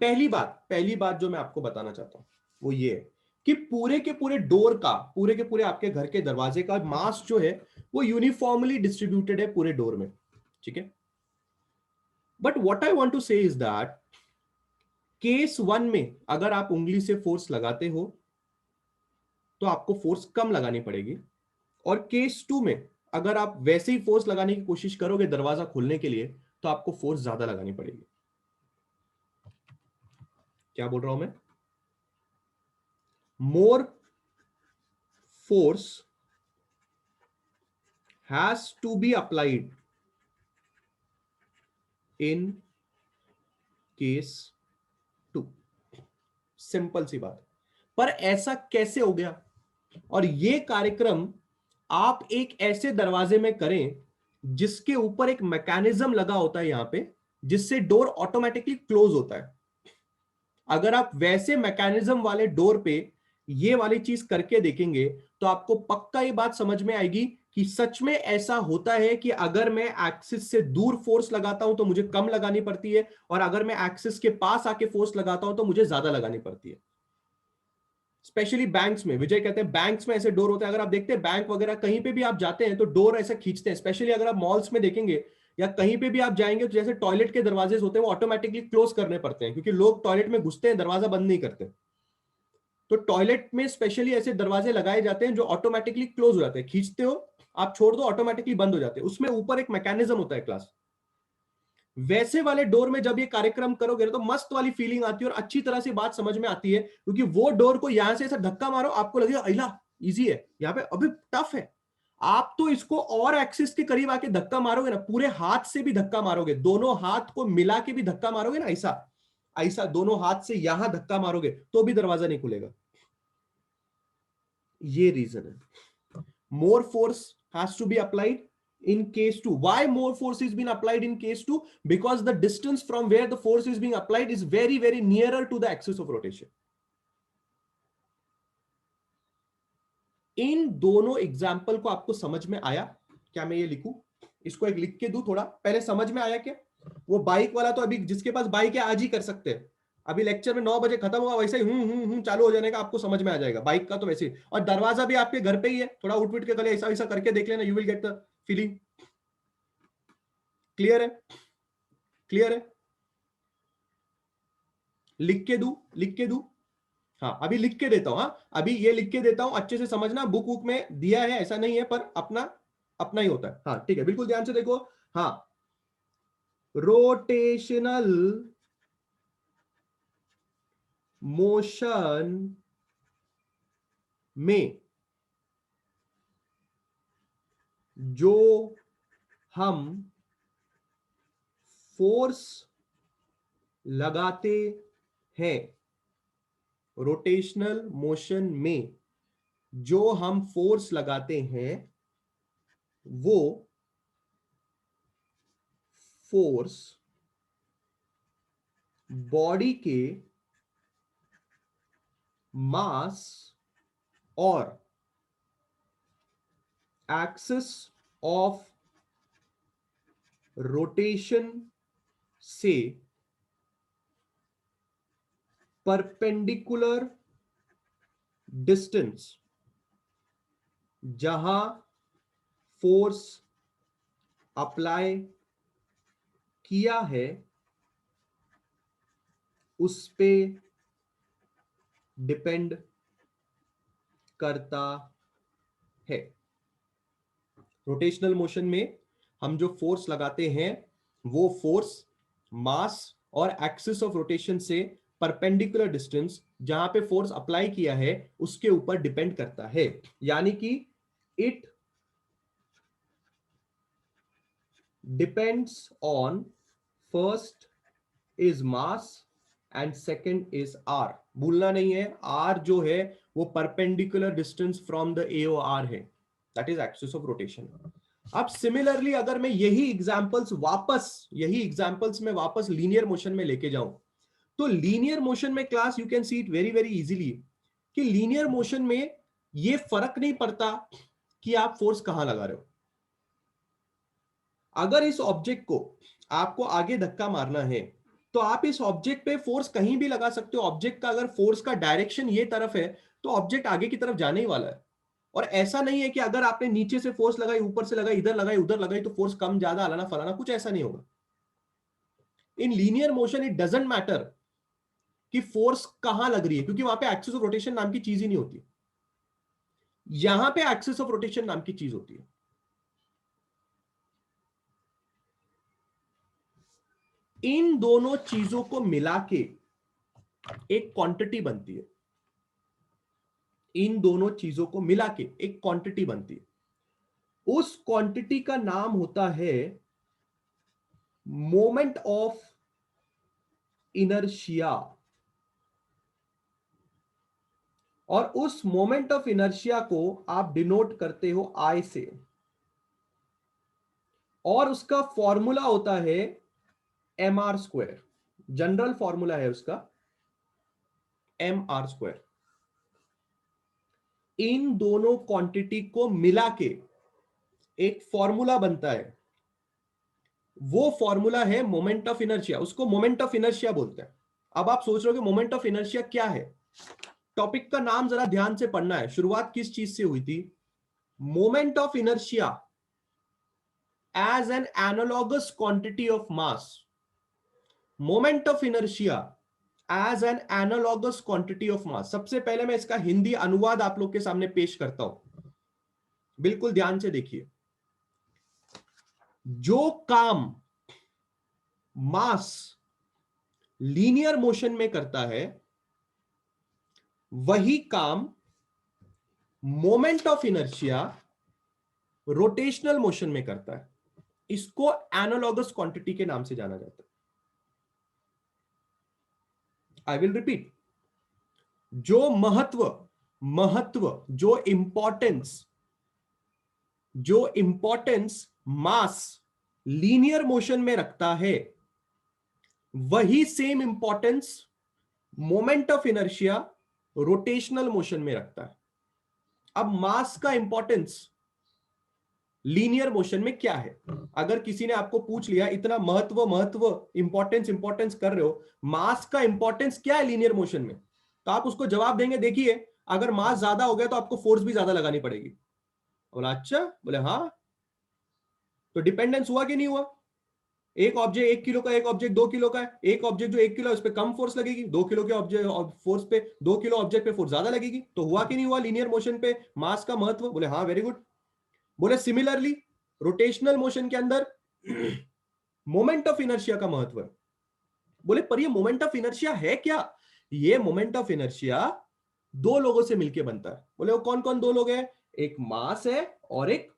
पहली बात जो मैं आपको बताना चाहता हूं वो ये है कि पूरे के पूरे डोर का, पूरे के पूरे आपके घर के दरवाजे का मास जो है वो यूनिफॉर्मली डिस्ट्रीब्यूटेड है पूरे डोर में, ठीक है। But what I want to say is that case 1 में अगर आप उंगली से फोर्स लगाते हो तो आपको फोर्स कम लगानी पड़ेगी, और केस 2 में अगर आप वैसे ही फोर्स लगाने की कोशिश करोगे दरवाजा खोलने के लिए तो आपको फोर्स ज्यादा लगानी पड़ेगी। क्या बोल रहा हूं मैं, more force has to be applied in case 2। Simple सी बात। पर ऐसा कैसे हो गया, और ये कार्यक्रम आप एक ऐसे दरवाजे में करें जिसके ऊपर एक मैकेनिज्म लगा होता है यहां पे, जिससे डोर ऑटोमेटिकली क्लोज होता है। अगर आप वैसे मैकेनिज्म वाले डोर पे ये वाली चीज करके देखेंगे तो आपको पक्का ये बात समझ में आएगी कि सच में ऐसा होता है कि अगर मैं एक्सिस से दूर फोर्स लगाता हूं तो मुझे कम लगानी पड़ती है, और अगर मैं एक्सिस के पास आके फोर्स लगाता हूं तो मुझे ज्यादा लगानी पड़ती है। स्पेशली बैंक्स में, विजय कहते हैं बैंक्स में ऐसे डोर होते हैं। अगर आप देखते हैं बैंक वगैरह कहीं पे भी आप जाते हैं तो डोर ऐसे खींचते हैं। स्पेशली अगर आप मॉल्स में देखेंगे या कहीं पे भी आप जाएंगे तो जैसे टॉयलेट के दरवाजे होते हैं वो ऑटोमेटिकली क्लोज करने पड़ते हैं, क्योंकि लोग टॉयलेट में घुसते हैं दरवाजा बंद नहीं करते। तो टॉयलेट में स्पेशली ऐसे दरवाजे लगाए जाते हैं जो ऑटोमेटिकली क्लोज हो जाते हैं, खींचते हो आप छोड़ दो ऑटोमेटिकली बंद हो जाते हैं। उसमें ऊपर एक मैकेनिज्म होता है क्लास। वैसे वाले डोर में जब ये कार्यक्रम करोगे तो मस्त वाली फीलिंग आती है और अच्छी तरह से बात समझ में आती है, क्योंकि वो डोर को यहां से ऐसा धक्का मारो आपको लगेगा अला इजी है, यहाँ पे अभी टफ है। आप तो इसको और एक्सिस के करीब आके धक्का मारोगे ना, पूरे हाथ से भी धक्का मारोगे, दोनों हाथ को मिला के भी धक्का मारोगे ना, ऐसा ऐसा दोनों हाथ से यहां धक्का मारोगे तो भी दरवाजा नहीं खुलेगा। ये रीजन है। More force has to be applied in case 2. Why more force is being applied in case 2? Because the distance from where the force is being applied is very very nearer to the axis of rotation. इन दोनों एग्जाम्पल को आपको समझ में आया क्या? मैं ये लिखूं, इसको एक लिख के दूं, थोड़ा पहले समझ में आया क्या? वो बाइक वाला तो अभी जिसके पास बाइक है आज ही कर सकते हैं। अभी लेक्चर में 9 बजे खत्म होगा, वैसे ही चालू हो जाने का आपको समझ में आ जाएगा। बाइक का तो वैसे ही, और दरवाजा भी आपके घर पे ही है, थोड़ा उठ उठ के गले ऐसा ऐसा करके देख लेना, you will get the feeling. Clear है? क्लियर है? लिख के दू, लिख के दू। हाँ अभी लिख के देता हूं, हाँ अभी ये लिख के देता हूं, अच्छे से समझना। बुक बुक में दिया है ऐसा नहीं है, पर अपना अपना ही होता है। हाँ ठीक है, बिल्कुल ध्यान से देखो। हाँ, रोटेशनल मोशन में जो हम फोर्स लगाते हैं, रोटेशनल मोशन में जो हम फोर्स लगाते हैं वो फोर्स बॉडी के मास और एक्सिस ऑफ रोटेशन से परपेंडिकुलर डिस्टेंस जहां फोर्स अप्लाई किया है उस पे डिपेंड करता है। रोटेशनल मोशन में हम जो फोर्स लगाते हैं वो फोर्स मास और एक्सिस ऑफ रोटेशन से परपेंडिकुलर डिस्टेंस जहां पे फोर्स अप्लाई किया है उसके ऊपर डिपेंड करता है। यानी कि it depends on first is mass and second is R. भूलना नहीं है, आर जो है वो perpendicular distance from the A O R है, that is axis of rotation. अब सिमिलरली अगर मैं यही एग्जांपल्स में वापस लीनियर मोशन में लेके जाऊं तो लीनियर मोशन में class you can see it very very easily कि लीनियर मोशन में ये फर्क नहीं पड़ता कि आप फोर्स कहां लगा रहे हो। अगर इस ऑब्जेक्ट को आपको आगे धक्का मारना है तो आप इस ऑब्जेक्ट पे फोर्स कहीं भी लगा सकते हो। ऑब्जेक्ट का अगर फोर्स का डायरेक्शन ये तरफ है तो ऑब्जेक्ट आगे की तरफ जाने ही वाला है। और ऐसा नहीं है कि अगर आपने नीचे से फोर्स लगाई, ऊपर से लगाई, इधर लगाई, उधर लगाई तो फोर्स कम ज्यादा आलाना फलाना, कुछ ऐसा नहीं होगा। In linear motion it doesn't matter कि फोर्स कहां लग रही है, क्योंकि वहां पे एक्सिस ऑफ रोटेशन नाम की चीज ही नहीं होती। यहां पे एक्सिस ऑफ रोटेशन नाम की चीज होती है। इन दोनों चीजों को मिला के एक क्वांटिटी बनती है। इन दोनों चीजों को मिला के एक क्वांटिटी बनती है। उस क्वांटिटी का नाम होता है मोमेंट ऑफ इनर्शिया। और उस मोमेंट ऑफ इनर्शिया को आप डिनोट करते हो आई से, और उसका फॉर्मूला होता है M R square. General formula है उसका एम आर स्क्वायर। इन दोनों क्वांटिटी को मिला के एक फॉर्मूला बनता है, वो फॉर्मूला है मोमेंट ऑफ इनर्शिया, उसको मोमेंट ऑफ इनर्शिया बोलते हैं। अब आप सोच रहे हो कि मोमेंट ऑफ इनर्शिया क्या है। टॉपिक का नाम जरा ध्यान से पढ़ना है, शुरुआत किस चीज से हुई थी। Moment of inertia as an analogous quantity of mass. Moment of inertia as an analogous quantity of mass. सबसे पहले मैं इसका हिंदी अनुवाद आप लोग के सामने पेश करता हूं, बिल्कुल ध्यान से देखिए। जो काम मास लीनियर मोशन में करता है, वही काम moment of inertia rotational motion में करता है। इसको एनालॉगस क्वांटिटी के नाम से जाना जाता है। I will repeat. जो महत्व महत्व जो इंपॉर्टेंस मास लीनियर मोशन में रखता है, वही same importance moment of inertia rotational motion में रखता है। अब मास का इंपॉर्टेंस लीनियर मोशन में क्या है। अगर किसी ने आपको पूछ लिया, इतना महत्व इंपॉर्टेंस कर रहे हो, मास का इंपॉर्टेंस क्या है लीनियर मोशन में, तो आप उसको जवाब देंगे, देखिए अगर मास ज्यादा हो गया तो आपको फोर्स भी ज्यादा लगानी पड़ेगी। बोला अच्छा, बोले हाँ। तो डिपेंडेंस हुआ कि नहीं हुआ। एक ऑब्जेक्ट 1 किलो का, एक ऑब्जेक्ट 2 किलो का है। एक ऑब्जेक्ट जो 1 किलो है उस पर कम फोर्स लगेगी, 2 किलो के ऑब्जेक्ट फोर्स पे, 2 किलो ऑब्जेक्ट पे फोर्स ज्यादा लगेगी। तो हुआ कि नहीं हुआ लीनियर मोशन पे मास का महत्व। बोले हाँ, वेरी गुड। बोले सिमिलरली रोटेशनल मोशन के अंदर मोमेंट ऑफ इनर्शिया का महत्व है। बोले पर ये मोमेंट ऑफ इनर्शिया है क्या। ये मोमेंट ऑफ इनर्शिया दो लोगों से मिलकर बनता है। बोले वो कौन कौन दो लोग हैं। एक मास है और एक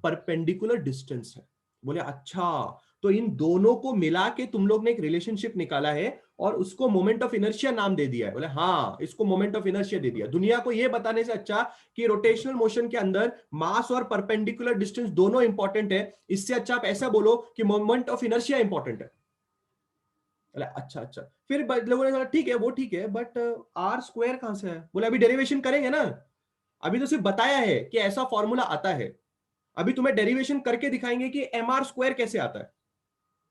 परपेंडिकुलर डिस्टेंस है। बोले अच्छा, तो इन दोनों को मिला के तुम लोग ने एक रिलेशनशिप निकाला है और उसको मोमेंट ऑफ इनर्शिया नाम दे दिया है। बोले हाँ, इसको मोमेंट ऑफ इनर्शिया दे दिया। दुनिया को यह बताने से अच्छा कि रोटेशनल मोशन के अंदर मास और परपेंडिकुलर डिस्टेंस दोनों इंपॉर्टेंट है, इससे अच्छा आप ऐसा बोलो कि मोमेंट ऑफ इनर्शिया इंपॉर्टेंट है। अच्छा अच्छा, फिर लोगों ने कहा ठीक है, वो ठीक है, बट आर स्क्वायर कहां से है। बोले अभी डेरिवेशन करेंगे ना, अभी तो सिर्फ बताया है कि ऐसा फॉर्मूला आता है, अभी तुम्हें डेरिवेशन करके दिखाएंगे कि एम आर स्क्वायर कैसे आता है।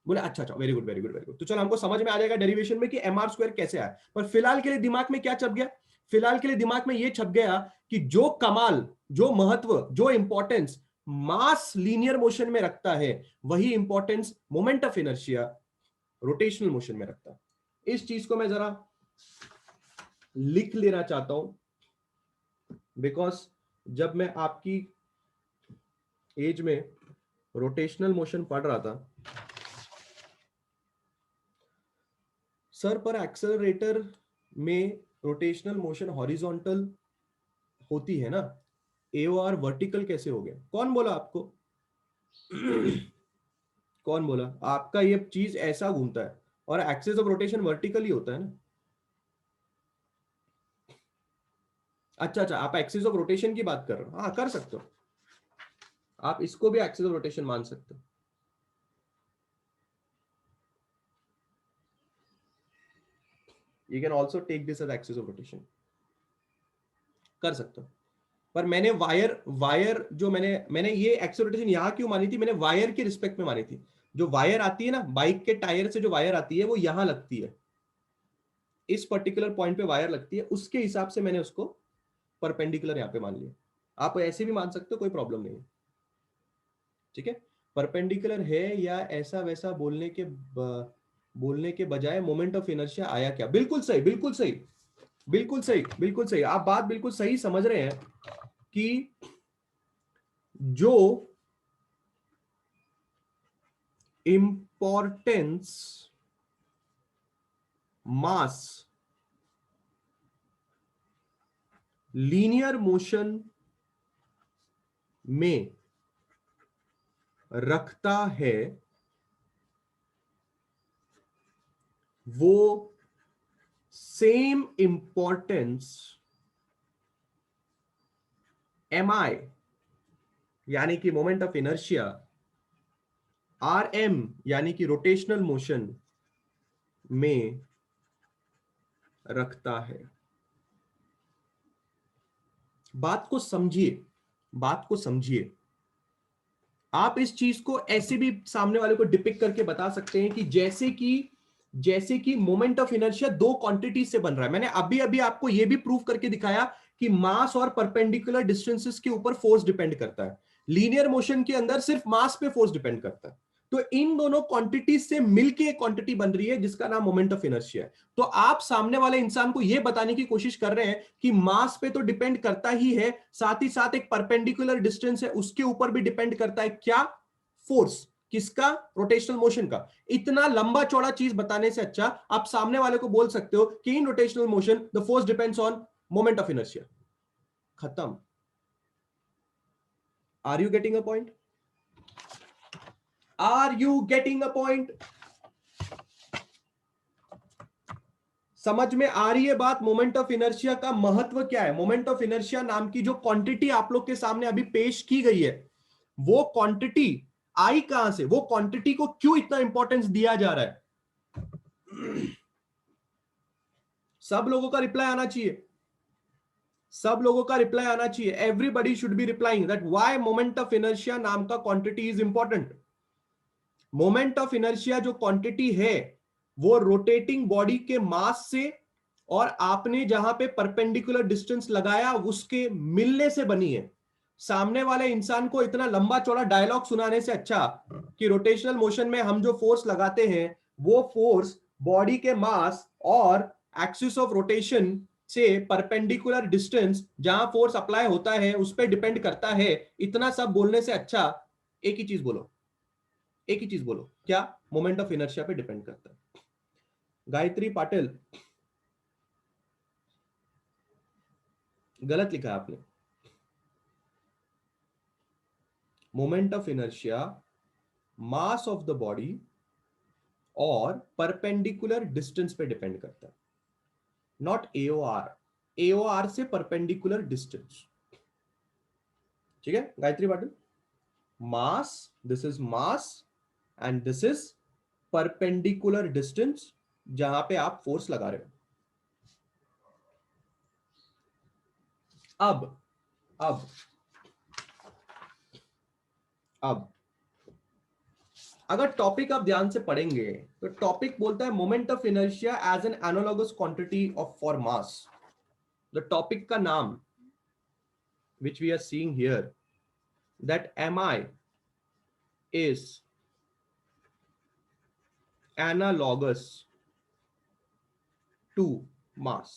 बोले अच्छा अच्छा, very good very good very good. तो चलो हमको समझ में आ जाएगा डेरिवेशन में कि एम आर स्क्वायर कैसे आया। पर फिलहाल के लिए दिमाग में क्या छप गया। फिलहाल के लिए दिमाग में यह छप गया कि जो कमाल, जो महत्व, जो इंपॉर्टेंस मास लीनियर मोशन में रखता है, वही importance moment of inertia rotational motion में रखता है। इस चीज को मैं जरा लिख लेना चाहता हूं, बिकॉज जब मैं आपकी एज में रोटेशनल मोशन पढ़ रहा था सर, पर एक्सेलरेटर में रोटेशनल मोशन हॉरिजॉन्टल होती है ना, एओआर वर्टिकल कैसे हो गया। कौन बोला आपको कौन बोला आपका ये चीज ऐसा घूमता है और एक्सिस ऑफ रोटेशन वर्टिकल ही होता है ना। अच्छा अच्छा, आप एक्सिस ऑफ रोटेशन की बात कर रहे हो, हाँ कर सकते हो, आप इसको भी एक्सिस ऑफ रोटेशन मान सकते हो। You can also take this as axis of rotation, कर सकते हो। पर मैंने वायर वायर जो मैंने ये एक्सिस ऑफ रोटेशन यहां क्यों मानी थी, मैंने वायर के रिस्पेक्ट में मानी थी। जो वायर आती है ना, बाइक के टायर से जो वायर आती है वो यहां लगती है, इस पर्टिकुलर पॉइंट पे वायर लगती है, उसके हिसाब से मैंने उसको परपेंडिकुलर यहां पे मान लिया। आप ऐसे भी मान सकते हो, कोई प्रॉब्लम नहीं है, ठीक है। परपेंडिकुलर है या ऐसा वैसा बोलने के बजाय मोमेंट ऑफ इनर्शिया आया क्या। बिल्कुल सही बिल्कुल सही बिल्कुल सही बिल्कुल सही, आप बात बिल्कुल सही समझ रहे हैं कि जो इंपॉर्टेंस मास लीनियर मोशन में रखता है, वो सेम इंपॉर्टेंस एम आई यानी कि moment of inertia, R M यानी कि रोटेशनल मोशन में रखता है। बात को समझिए, बात को समझिए। आप इस चीज को ऐसे भी सामने वाले को डिपिक्ट करके बता सकते हैं कि जैसे कि मोमेंट ऑफ इनर्शिया दो क्वांटिटी से बन रहा है। मैंने अभी अभी आपको यह भी प्रूव करके दिखाया कि मास और परपेंडिकुलर डिस्टेंसेस के ऊपर फोर्स डिपेंड करता है। लीनियर मोशन के अंदर सिर्फ मास पे फोर्स डिपेंड करता है। तो इन दोनों क्वांटिटी से मिलके एक क्वांटिटी बन रही है जिसका नाम मोमेंट ऑफ इनर्शिया है। तो आप सामने वाले इंसान को यह बताने की कोशिश कर रहे हैं कि मास पे तो डिपेंड करता ही है, साथ ही साथ एक परपेंडिकुलर डिस्टेंस है उसके ऊपर भी डिपेंड करता है। क्या? फोर्स। किसका? रोटेशनल मोशन का। इतना लंबा चौड़ा चीज बताने से अच्छा आप सामने वाले को बोल सकते हो कि in rotational motion the force depends on moment of inertia. खत्म। Are you getting a point? Are you getting a point? समझ में आ रही है बात? मोमेंट ऑफ इनर्शिया का महत्व क्या है? मोमेंट ऑफ इनर्शिया नाम की जो क्वांटिटी आप लोग के सामने अभी पेश की गई है, वो क्वांटिटी आई कहां से? वो क्वांटिटी को क्यों इतना इंपॉर्टेंस दिया जा रहा है? सब लोगों का रिप्लाई आना चाहिए। सब लोगों का रिप्लाई आना चाहिए। Everybody should be replying that why moment of inertia नाम का quantity is important. Moment of inertia जो क्वांटिटी है वो रोटेटिंग बॉडी के मास से और आपने जहां पे परपेंडिकुलर डिस्टेंस लगाया उसके मिलने से बनी है। सामने वाले इंसान को इतना लंबा चौड़ा डायलॉग सुनाने से अच्छा कि रोटेशनल मोशन में हम जो फोर्स लगाते हैं वो फोर्स बॉडी के मास और एक्सिस ऑफ रोटेशन से परपेंडिकुलर डिस्टेंस जहां फोर्स अप्लाई होता है उस पर डिपेंड करता है। इतना सब बोलने से अच्छा एक ही चीज बोलो, एक ही चीज बोलो, क्या? मोमेंट ऑफ इनर्शिया पे डिपेंड करता है। गायत्री पाटिल, गलत लिखा है आपने। Moment of inertia mass of the body और परपेंडिकुलर डिस्टेंस पे डिपेंड करता है, नॉट एओआर। एओआर से परपेंडिकुलर डिस्टेंस। ठीक है Gayatri Patil? Mass, this is mass and this is perpendicular distance जहां पे आप फोर्स लगा रहे हो। अब अब अब अगर टॉपिक आप ध्यान से पढ़ेंगे तो टॉपिक बोलता है moment of inertia as an analogous quantity of for mass. The topic का नाम which we are seeing here, that mi is analogous to mass.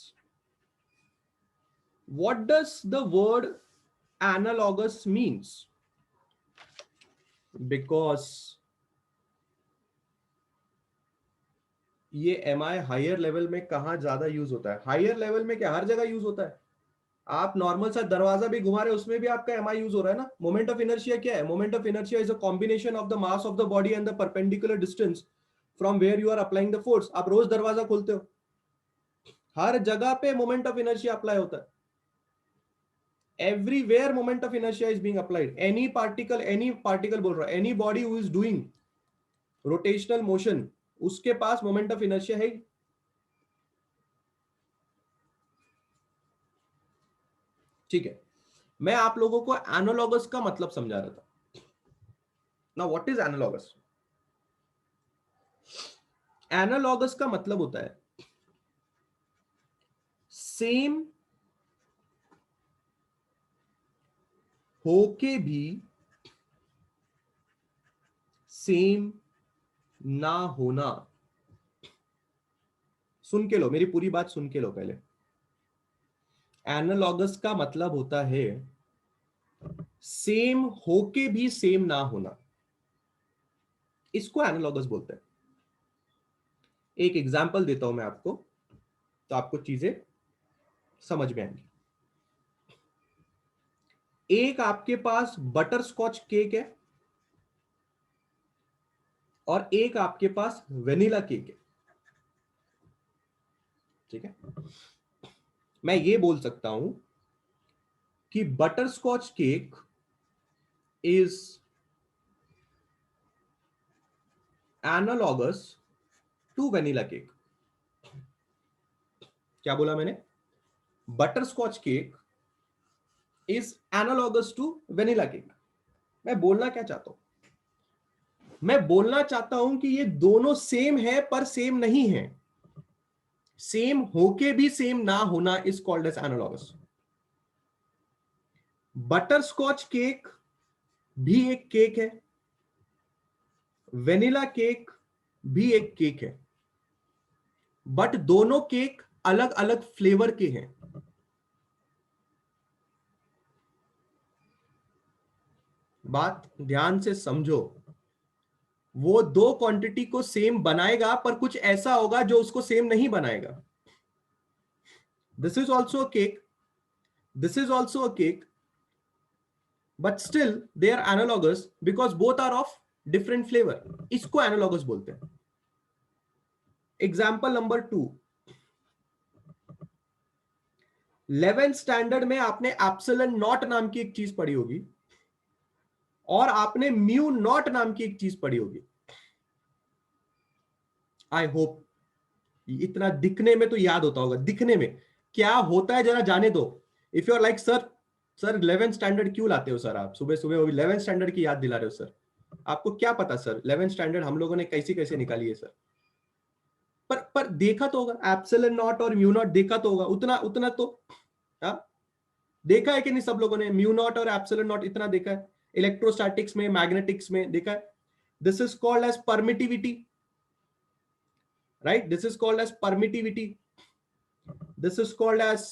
What does the word analogous means? Because ये एम आई हायर लेवल में कहां ज्यादा यूज होता है? हायर लेवल में क्या हर जगह यूज होता है? आप नॉर्मल सा दरवाजा भी घुमा रहे हो उसमें भी आपका एम आई यूज हो रहा है ना। मोमेंट ऑफ इनर्शिया क्या है? Moment of inertia is a combination of the mass of the body and the perpendicular distance from where you are applying the force. आप रोज दरवाजा खोलते हो, हर जगह पे मोमेंट ऑफ इनर्शिया अप्लाई होता है। Everywhere moment of inertia is being applied. Any particle बोल रहा है, any body who is doing rotational motion उसके पास मोमेंट ऑफ इनर्शिया है। ठीक है, मैं आप लोगों को एनालॉगस का मतलब समझा रहा था। Now what is analogous? Analogous का मतलब होता है सेम होके भी सेम ना होना। सुन के लो, मेरी पूरी बात सुन के लो पहले। एनालॉगस का मतलब होता है सेम होके भी सेम ना होना, इसको एनालॉगस बोलते हैं। एक एग्जांपल देता हूं मैं आपको तो आपको चीजें समझ में आएंगी। एक आपके पास बटर स्कॉच केक है और एक आपके पास वेनिला केक है। ठीक है, मैं ये बोल सकता हूं कि butter scotch cake is analogous to vanilla cake. क्या बोला मैंने? Butter scotch cake is analogous to vanilla cake. मैं बोलना क्या चाहता हूं? मैं बोलना चाहता हूं कि ये दोनों सेम है पर सेम नहीं है। सेम होके भी सेम ना होना is called as analogous. Butter scotch cake भी एक केक है, वेनिला केक भी एक केक है, बट दोनों केक अलग अलग फ्लेवर के हैं। बात ध्यान से समझो। वो दो क्वांटिटी को सेम बनाएगा पर कुछ ऐसा होगा जो उसको सेम नहीं बनाएगा। This is also a cake, this is also a cake, but still they are analogous because both are of different flavour. इसको एनालॉगस बोलते हैं। एग्जाम्पल नंबर 2, 11th स्टैंडर्ड में आपने एप्सिलॉन नॉट नाम की एक चीज पढ़ी होगी और आपने म्यू नॉट नाम की एक चीज पढ़ी होगी। आई होप इतना दिखने में तो याद होता होगा। दिखने में क्या होता है जरा जाने दो। If you are like sir, sir 11th standard क्यों लाते हो सर आप सुबह सुबह, वो 11th स्टैंडर्ड की याद दिला रहे हो सर। आपको क्या पता सर 11th स्टैंडर्ड हम लोगों ने कैसे कैसे निकाली है सर। पर देखा तो होगा एप्सिलॉन नॉट और म्यू नॉट, देखा तो होगा उतना उतना तो। हाँ, देखा है कि नहीं सब लोगों ने म्यू नॉट और एप्सिलॉन नॉट इतना देखा है। इलेक्ट्रोस्टैटिक्स में, मैग्नेटिक्स में देखा है। This is called as permittivity, right? This is called as permittivity, this is called as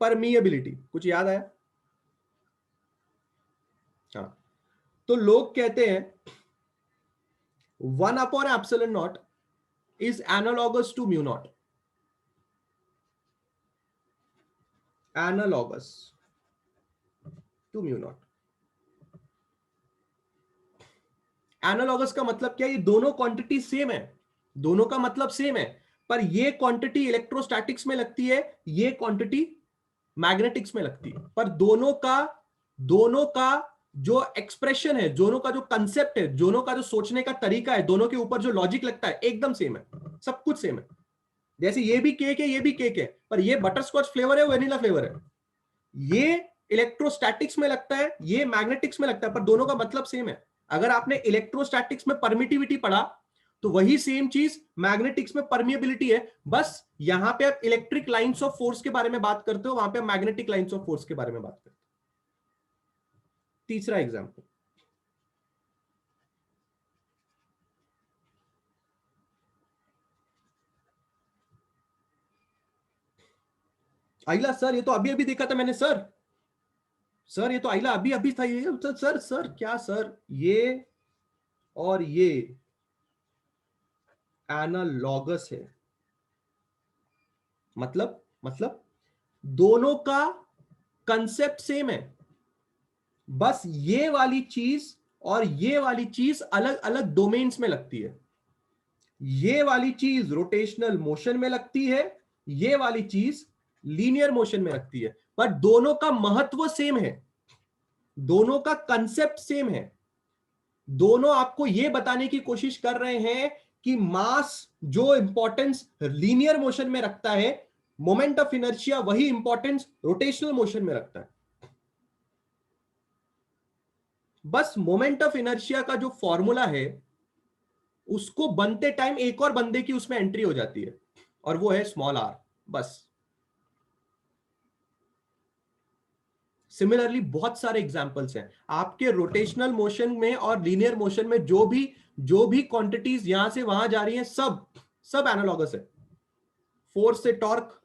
permeability. कुछ याद आया? हाँ, तो लोग कहते हैं 1 upon epsilon naught is analogous to mu naught. Analogous to mu naught. Analogous का मतलब क्या है? ये दोनों क्वांटिटी सेम है, दोनों का मतलब सेम है, पर ये क्वांटिटी इलेक्ट्रोस्टैटिक्स में लगती है, ये क्वांटिटी मैग्नेटिक्स में लगती है। पर दोनों का जो एक्सप्रेशन है, दोनों का जो कंसेप्ट है, दोनों का जो सोचने का तरीका है, दोनों के ऊपर जो लॉजिक लगता है एकदम सेम है। सब कुछ सेम है। जैसे ये भी केक है, ये भी केक है, पर ये बटरस्कॉच फ्लेवर है, वेनिला फ्लेवर है। ये इलेक्ट्रोस्टैटिक्स में लगता है, ये मैग्नेटिक्स में लगता है, पर दोनों का मतलब सेम है। अगर आपने इलेक्ट्रोस्टैटिक्स में परमिटिविटी पढ़ा तो वही सेम चीज मैग्नेटिक्स में परमिएबिलिटी है। बस यहां पे आप इलेक्ट्रिक लाइंस ऑफ फोर्स के बारे में बात करते हो, वहां पे मैग्नेटिक लाइंस ऑफ फोर्स के बारे में बात करते हो। तीसरा एग्जांपल, आइला सर, ये तो अभी अभी देखा था मैंने सर। सर ये तो आइला अभी अभी था ये। सर सर क्या सर, ये और ये एनालॉगस है। मतलब दोनों का कंसेप्ट सेम है, बस ये वाली चीज और ये वाली चीज अलग अलग डोमेन्स में लगती है। ये वाली चीज रोटेशनल मोशन में लगती है, ये वाली चीज लीनियर मोशन में लगती है, पर दोनों का महत्व सेम है, दोनों का कंसेप्ट सेम है। दोनों आपको यह बताने की कोशिश कर रहे हैं कि मास जो इंपॉर्टेंस लीनियर मोशन में रखता है, मोमेंट ऑफ इनर्शिया वही इंपॉर्टेंस रोटेशनल मोशन में रखता है। बस मोमेंट ऑफ इनर्शिया का जो फॉर्मूला है उसको बनते टाइम एक और बंदे की उसमें एंट्री हो जाती है, और वो है स्मॉल आर। बस सिमिलरली बहुत सारे एग्जांपल्स हैं आपके रोटेशनल मोशन में और लीनियर मोशन में। जो भी क्वांटिटीज यहां से वहां जा रही हैं, सब सब एनालॉगस है। फोर्स से टॉर्क,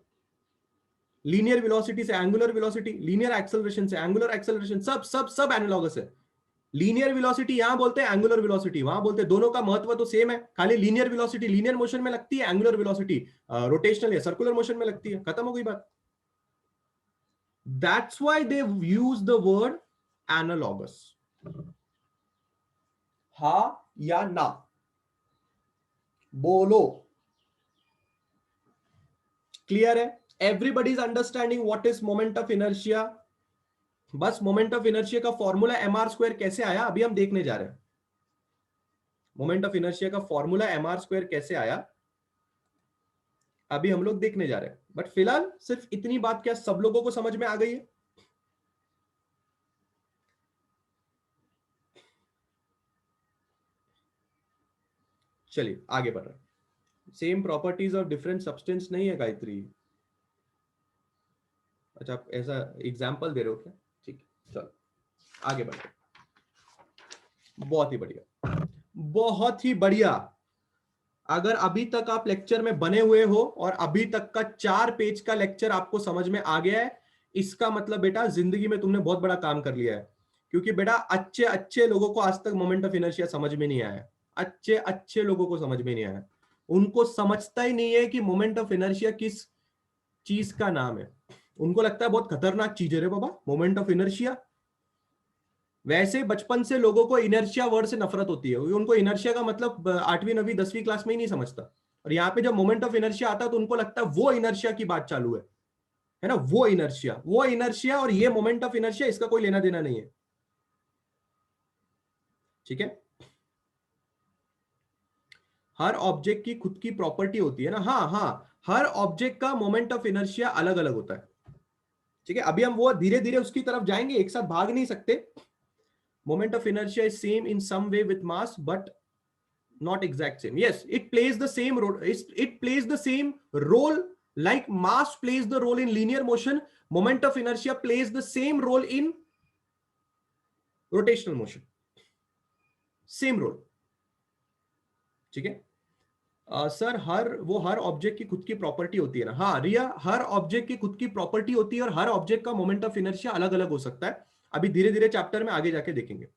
लीनियर वेलोसिटी से एंगुलर वेलोसिटी, लीनियर एक्सेलरेशन से एंगुलर एक्सेलरेशन, सब सब सब एनालॉगस है। लीनियर वेलोसिटी यहां बोलते हैं, एंगुलर वेलोसिटी वहां बोलते हैं। दोनों का महत्व तो सेम है, खाली लीनियर वेलोसिटी लीनियर मोशन में लगती है, एंगुलर वेलोसिटी रोटेशनल या सर्कुलर मोशन में लगती है। खत्म हो गई बात। That's why they use the word analogous. हा या ना बोलो। क्लियर है? Everybody is understanding what is moment of inertia? बस मोमेंट ऑफ इनर्शिया का फॉर्मूला mr² कैसे आया अभी हम देखने जा रहे हैं। मोमेंट ऑफ इनर्शिया का फॉर्मूला mr² कैसे आया अभी हम लोग देखने जा रहे हैं। बट फिलहाल सिर्फ इतनी बात क्या सब लोगों को समझ में आ गई है? चलिए आगे बढ़ रहे हैं। Same properties of different substance नहीं है गायत्री? अच्छा आप ऐसा एग्जाम्पल दे रहे हो क्या? ठीक है चलो आगे बढ़ रहे हैं। बहुत ही बढ़िया, बहुत ही बढ़िया। अगर अभी तक आप लेक्चर में बने हुए हो और अभी तक का 4 पेज का लेक्चर आपको समझ में आ गया है, इसका मतलब बेटा जिंदगी में तुमने बहुत बड़ा काम कर लिया है। क्योंकि बेटा अच्छे अच्छे लोगों को आज तक मोमेंट ऑफ इनर्शिया समझ में नहीं आया। अच्छे अच्छे लोगों को समझ में नहीं आया। उनको समझता ही नहीं है कि मोमेंट ऑफ इनर्शिया किस चीज का नाम है। उनको लगता है बहुत खतरनाक चीज है रे बाबा मोमेंट ऑफ इनर्शिया। वैसे बचपन से लोगों को इनर्शिया वर्ड से नफरत होती है। उनको इनर्शिया का मतलब 8वीं 9वीं 10वीं क्लास में ही नहीं समझता। और यहाँ पे जब मोमेंट ऑफ इनर्शिया आता है तो उनको लगता है वो इनर्शिया की बात चालू है ना। वो इनर्शिया और ये मोमेंट ऑफ इनर्शिया इसका कोई लेना देना नहीं है। ठीक है। हर ऑब्जेक्ट की खुद की प्रॉपर्टी होती है ना। हाँ हाँ, हर ऑब्जेक्ट का मोमेंट ऑफ इनर्शिया अलग अलग होता है। ठीक है, अभी हम वो धीरे धीरे उसकी तरफ जाएंगे, एक साथ भाग नहीं सकते। Moment of inertia is same in some way with mass but not exact same. Yes, it plays the same role. It plays the same role like mass plays the role in linear motion. Moment of inertia plays the same role in rotational motion. Same role. ठीक है। सर हर ऑब्जेक्ट की खुद की प्रॉपर्टी होती है ना। हाँ रिया, हर ऑब्जेक्ट की खुद की प्रॉपर्टी होती है और हर ऑब्जेक्ट का मोमेंट ऑफ इनर्शिया अलग अलग हो सकता है। अभी धीरे धीरे चैप्टर में आगे जाके देखेंगे।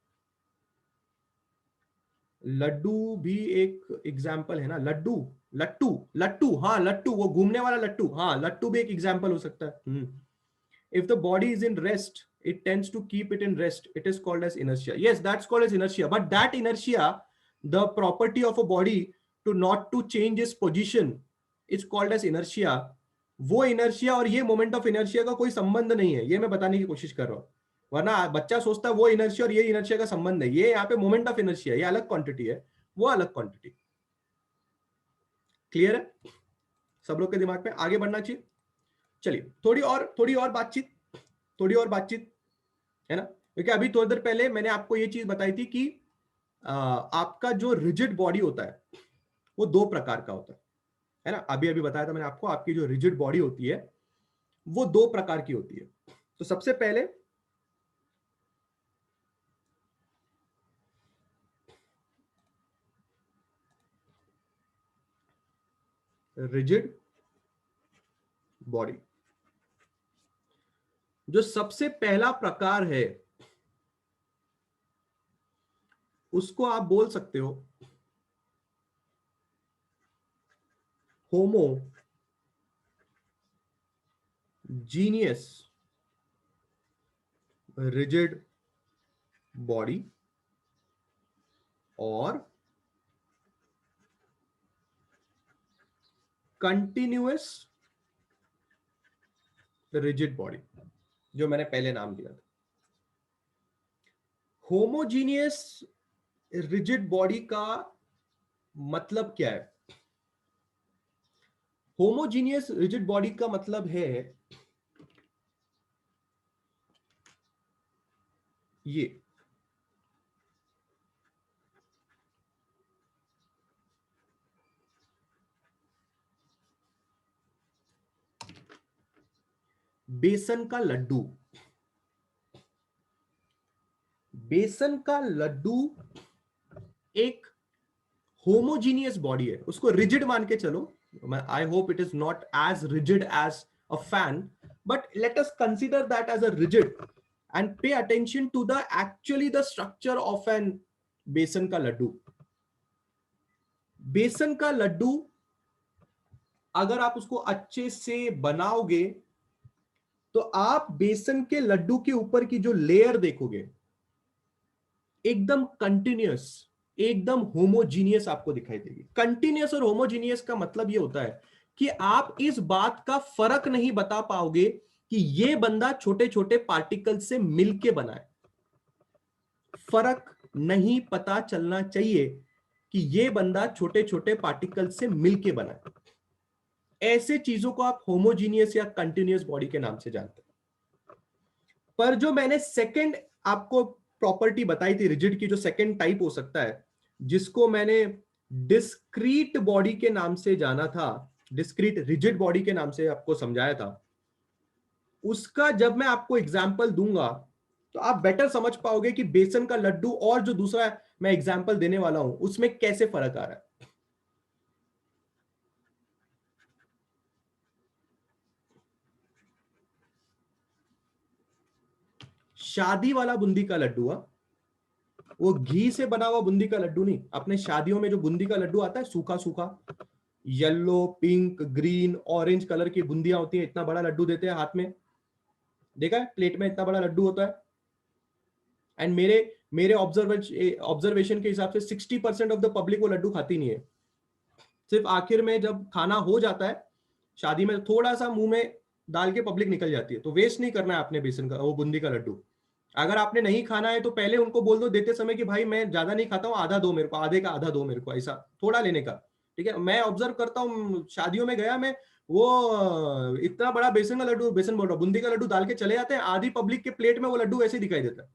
लड्डू भी एक एग्जाम्पल है ना। लड्डू लट्टू लट्टू, हाँ लट्टू, वो घूमने वाला लट्टू। हाँ लट्टू भी एक एग्जाम्पल हो सकता है। If the body is in rest it tends to keep it in rest, it is called as inertia. Yes, that's called as inertia, but that inertia, the property of a body to not to change its position, is called as inertia. वो inertia और ये moment of inertia का कोई संबंध नहीं है, ये मैं बताने की कोशिश कर रहा हूं। वरना बच्चा सोचता है वो इनर्शिया और ये इनर्शिया का संबंध है। ये यहाँ पे मोमेंट ऑफ इनर्शिया, ये अलग क्वांटिटी है, वो अलग क्वांटिटी। क्लियर है सब लोग के दिमाग में? आगे बढ़ना चाहिए। चलिए थोड़ी और बातचीत है ना। क्योंकि अभी थोड़ी देर पहले मैंने आपको ये चीज बताई थी कि आपका जो रिजिड बॉडी होता है वो 2 प्रकार का होता है ना। अभी अभी बताया था मैंने आपको, आपकी जो रिजिड बॉडी होती है वो 2 प्रकार की होती है। तो सबसे पहले रिजिड बॉडी, जो सबसे पहला प्रकार है उसको आप बोल सकते हो होमोजीनियस रिजिड बॉडी और कंटिन्यूअस रिजिड बॉडी, जो मैंने पहले नाम दिया था। होमोजीनियस रिजिड बॉडी का मतलब क्या है? होमोजीनियस रिजिड बॉडी का मतलब है ये, बेसन का लड्डू। बेसन का लड्डू एक होमोजीनियस बॉडी है, उसको रिजिड मान के चलो। I hope it is not as rigid as a fan, but let us consider that as a rigid and pay attention to the actually the structure of an besan का लड्डू। बेसन का लड्डू अगर आप उसको अच्छे से बनाओगे तो आप बेसन के लड्डू के ऊपर की जो लेयर देखोगे एकदम कंटिन्यूअस, एकदम होमोजीनियस आपको दिखाई देगी। कंटिन्यूअस और होमोजीनियस का मतलब ये होता है कि आप इस बात का फर्क नहीं बता पाओगे कि ये बंदा छोटे छोटे पार्टिकल से मिलके बना है। फर्क नहीं पता चलना चाहिए कि ये बंदा छोटे छोटे पार्टिकल से मिलके बना है। ऐसे चीजों को आप होमोजीनियस या कंटिन्यूअस बॉडी के नाम से जानते हैं। पर जो मैंने सेकंड आपको प्रॉपर्टी बताई थी रिजिड की, जो सेकंड टाइप हो सकता है, जिसको मैंने डिस्क्रीट बॉडी के नाम से जाना था, डिस्क्रीट रिजिड बॉडी के नाम से आपको समझाया था, उसका जब मैं आपको एग्जाम्पल दूंगा तो आप बेटर समझ पाओगे कि बेसन का लड्डू और जो दूसरा मैं एग्जाम्पल देने वाला हूं उसमें कैसे फर्क आ रहा है। शादी वाला बूंदी का लड्डू, वो घी से बना हुआ बूंदी का लड्डू नहीं। अपने शादियों में जो बूंदी का लड्डू आता है सूखा सूखा, yellow pink green orange colour की बूंदियां होती है, इतना बड़ा लड्डू देते हैं हाथ में, देखा है प्लेट में इतना बड़ा लड्डू होता है। एंड मेरे मेरे ऑब्जर्वेशन के हिसाब से 60% ऑफ द पब्लिक वो लड्डू खाती नहीं है। सिर्फ आखिर में जब खाना हो जाता है शादी में, थोड़ा सा मुंह में डाल के पब्लिक निकल जाती है। तो वेस्ट नहीं करना है आपने बेसन का वो बूंदी का लड्डू। अगर आपने नहीं खाना है तो पहले उनको बोल दो देते समय कि भाई मैं ज्यादा नहीं खाता हूँ, आधा दो मेरे को, आधे का आधा दो मेरे को, ऐसा थोड़ा लेने का। ठीक है, मैं ऑब्जर्व करता हूँ शादियों में गया मैं, वो इतना बड़ा बेसन का लड्डू, बेसन बोल रहा बूंदी का लड्डू डाल के चले जाते हैं, आधी पब्लिक के प्लेट में वो लड्डू ऐसे दिखाई देता है।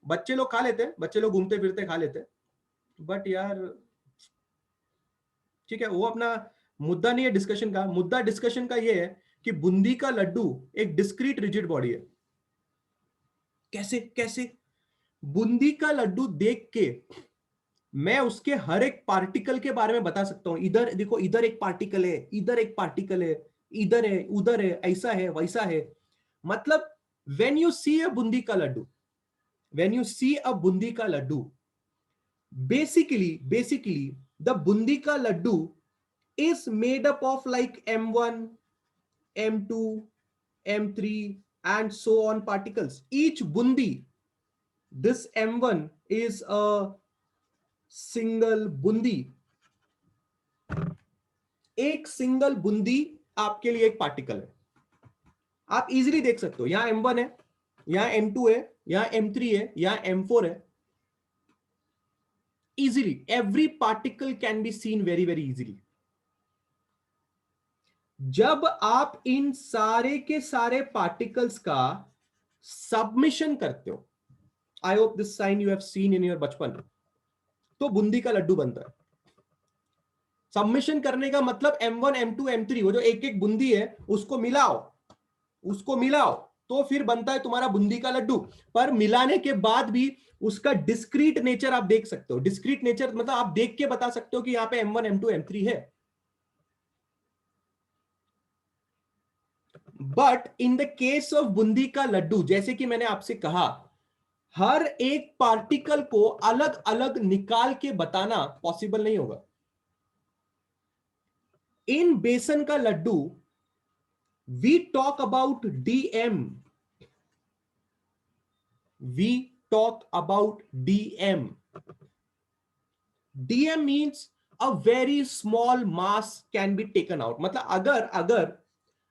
बच्चे लोग खा लेते हैं, बच्चे लोग घूमते फिरते खा लेते हैं, बट यार ठीक है, वो अपना मुद्दा नहीं है डिस्कशन का। मुद्दा डिस्कशन का ये है कि बूंदी का लड्डू एक डिस्क्रीट रिजिड बॉडी है। कैसे कैसे? बूंदी का लड्डू देख के मैं उसके हर एक पार्टिकल के बारे में बता सकता हूं। इधर देखो, इधर एक पार्टिकल है, इधर एक पार्टिकल है, इधर है उधर है, ऐसा है वैसा है। मतलब व्हेन यू सी अ बूंदी का लड्डू, व्हेन यू सी अ बूंदी का लड्डू, बेसिकली द बूंदी का Laddu is made up of like M1, M2, M3 and so on particles. Each bundi, this M1 is a single bundi. एक सिंगल बुंदी आपके लिए एक पार्टिकल है। आप इजीली देख सकते हो, यहां M1 है, यहां M2 है, यहां M3 है, यहां M4 है। Easily every particle can be seen very very easily. जब आप इन सारे के सारे पार्टिकल्स का सबमिशन करते हो, I hope this sign you have seen in your बचपन, तो बूंदी का लड्डू बनता है। सबमिशन करने का मतलब M1 M2 M3, वो जो एक एक बूंदी है उसको मिलाओ, उसको मिलाओ तो फिर बनता है तुम्हारा बूंदी का लड्डू। पर मिलाने के बाद भी उसका डिस्क्रीट नेचर आप देख सकते हो। डिस्क्रीट नेचर मतलब आप देख के बता सकते हो कि यहां पे M1 M2 M3 है। But in the case of Bundi का लड्डू, जैसे कि मैंने आपसे कहा, हर एक पार्टिकल को अलग अलग निकाल के बताना पॉसिबल नहीं होगा। इन बेसन का laddu we talk about DM, we talk about DM. DM means a very small mass can be taken out. मतलब अगर अगर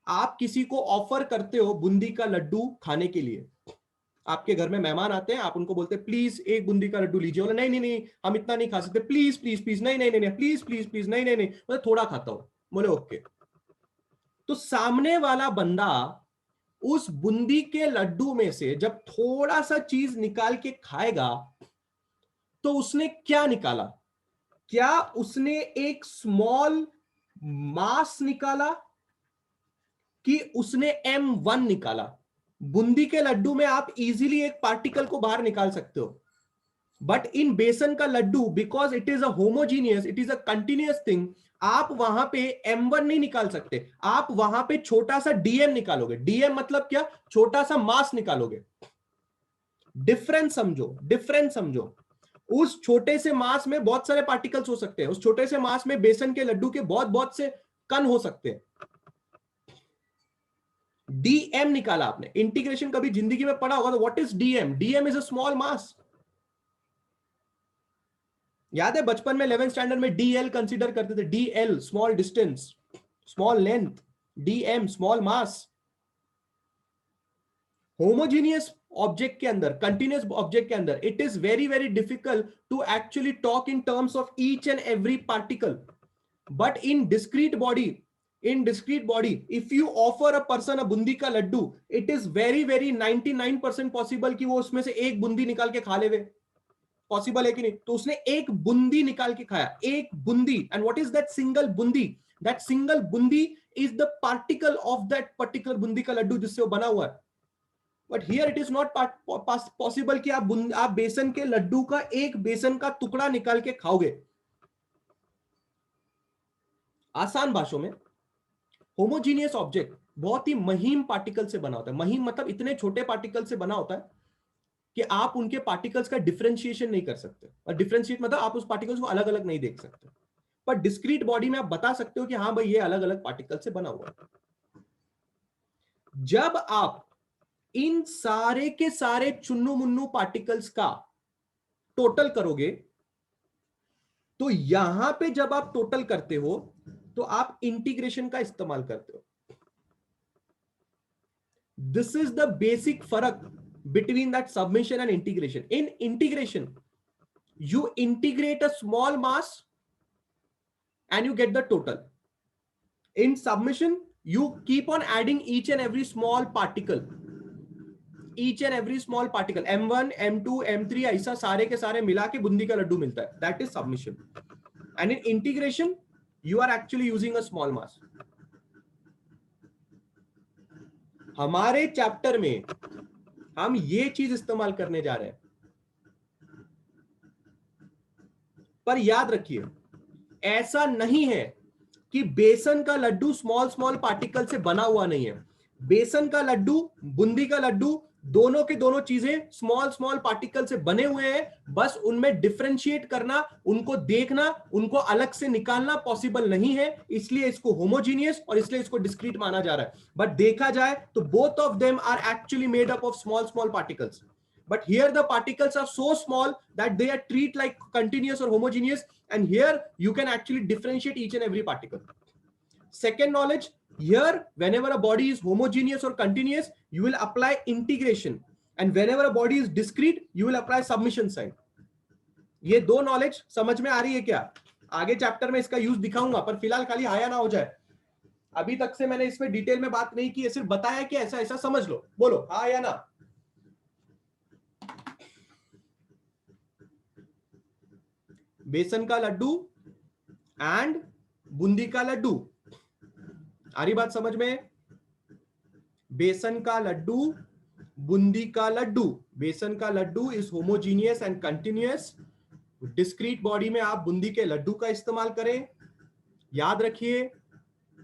आप किसी को ऑफर करते हो बूंदी का लड्डू खाने के लिए, आपके घर में मेहमान आते हैं, आप उनको बोलते हैं प्लीज एक बूंदी का लड्डू लीजिए, बोले नहीं नहीं नहीं हम इतना नहीं खा सकते, प्लीज प्लीज प्लीज, नहीं नहीं नहीं प्लीज प्लीज प्लीज, नहीं नहीं नहीं मैं थोड़ा खाता हूं, बोले ओके। तो सामने वाला बंदा उस बूंदी के लड्डू में से जब थोड़ा सा चीज निकाल के खाएगा तो उसने क्या निकाला? क्या उसने एक स्मॉल मास निकाला कि उसने M1 निकाला? बूंदी के लड्डू में आप इजीली एक पार्टिकल को बाहर निकाल सकते हो, बट इन बेसन का laddu because it is a homogeneous, it is a continuous thing, आप वहां पे M1 नहीं निकाल सकते, आप वहां पे छोटा सा डीएम निकालोगे। डीएम मतलब क्या? छोटा सा मास निकालोगे। डिफरेंस समझो, डिफरेंस समझो। उस छोटे से मास में बहुत सारे पार्टिकल्स हो सकते हैं, उस छोटे से मास में बेसन के लड्डू के बहुत बहुत से कण हो सकते हैं। डीएम निकाला आपने, इंटीग्रेशन कभी जिंदगी में पढ़ा होगा तो what is DM? DM is a small mass. याद है बचपन में 11th स्टैंडर्ड में डीएल कंसीडर करते थे, DL small distance. Small length, dm small mass. Homogeneous object के अंदर, कंटिन्यूअस ऑब्जेक्ट के अंदर, it is very very difficult to actually talk in terms of each and every particle. But in discrete body, if you offer a person a bundi का Laddu, it is very very 99% possible कि वो उसमें से एक बूंदी निकाल के खा लेवे। पॉसिबल है कि नहीं? तो उसने एक बूंदी निकाल के खाया, एक Bundi. And what is that single Bundi? That single Bundi is the particle of that particular Bundi का लड्डू जिससे वो बना हुआ है। But here it is not possible कि आप बेसन के लड्डू का एक बेसन का टुकड़ा निकाल के खाओगे। आसान भाषाओं में, होमोजीनियस ऑब्जेक्ट बहुत ही महीन पार्टिकल से बना होता है। महीन मतलब इतने छोटे पार्टिकल से बना होता है कि आप उनके पार्टिकल्स का डिफरेंशिएशन नहीं कर सकते। और डिफरेंशिएट मतलब आप उस पार्टिकल्स को अलग अलग नहीं देख सकते। पर डिस्क्रीट बॉडी में आप बता सकते हो कि हाँ भाई ये अलग अलग पार्टिकल से बना हुआ है। जब आप इन सारे के सारे चुन्नू मुन्नू पार्टिकल्स का टोटल करोगे, तो यहां पे जब आप टोटल करते हो तो आप इंटीग्रेशन का इस्तेमाल करते हो। दिस इज द बेसिक फर्क between that submission and integration. In integration you integrate a small mass and you get the total. In submission you keep on adding each and every small particle, m1 m2 m3 ऐसा सारे के सारे मिला के बूंदी का लड्डू मिलता है। that is submission. And in integration you are actually using a small mass. हमारे चैप्टर में हम ये चीज इस्तेमाल करने जा रहे हैं। पर याद रखिए, ऐसा नहीं है कि बेसन का लड्डू स्मॉल स्मॉल पार्टिकल से बना हुआ नहीं है। बेसन का लड्डू, बूंदी का लड्डू, दोनों के दोनों चीजें स्मॉल स्मॉल पार्टिकल से बने हुए हैं। बस उनमें डिफरेंशिएट करना, उनको देखना, उनको अलग से निकालना पॉसिबल नहीं है। इसलिए इसको होमोजीनियस और इसलिए इसको डिस्क्रीट माना जा रहा है। बट देखा जाए तो both of them are actually made up of small small particles. But here the particles are so small that they are treated like continuous or homogeneous, and here you can actually differentiate each and every particle. Second knowledge, here whenever a body is homogeneous or continuous you will apply integration, and whenever a body is discrete you will apply submission sign. ये दो नॉलेज समझ में आ रही है क्या? आगे चैप्टर में इसका यूज दिखाऊंगा, पर फिलहाल खाली आया ना हो जाए। अभी तक से मैंने इसमें डिटेल में बात नहीं की है, सिर्फ बताया कि ऐसा ऐसा समझ लो। बोलो हाँ या ना। बेसन का लड्डू एंड बूंदी का लड्डू, आ रही बात समझ में? बेसन का लड्डू, बूंदी का लड्डू। बेसन का laddu is homogeneous and continuous. Discrete body में आप बूंदी के लड्डू का इस्तेमाल करें। याद रखिए,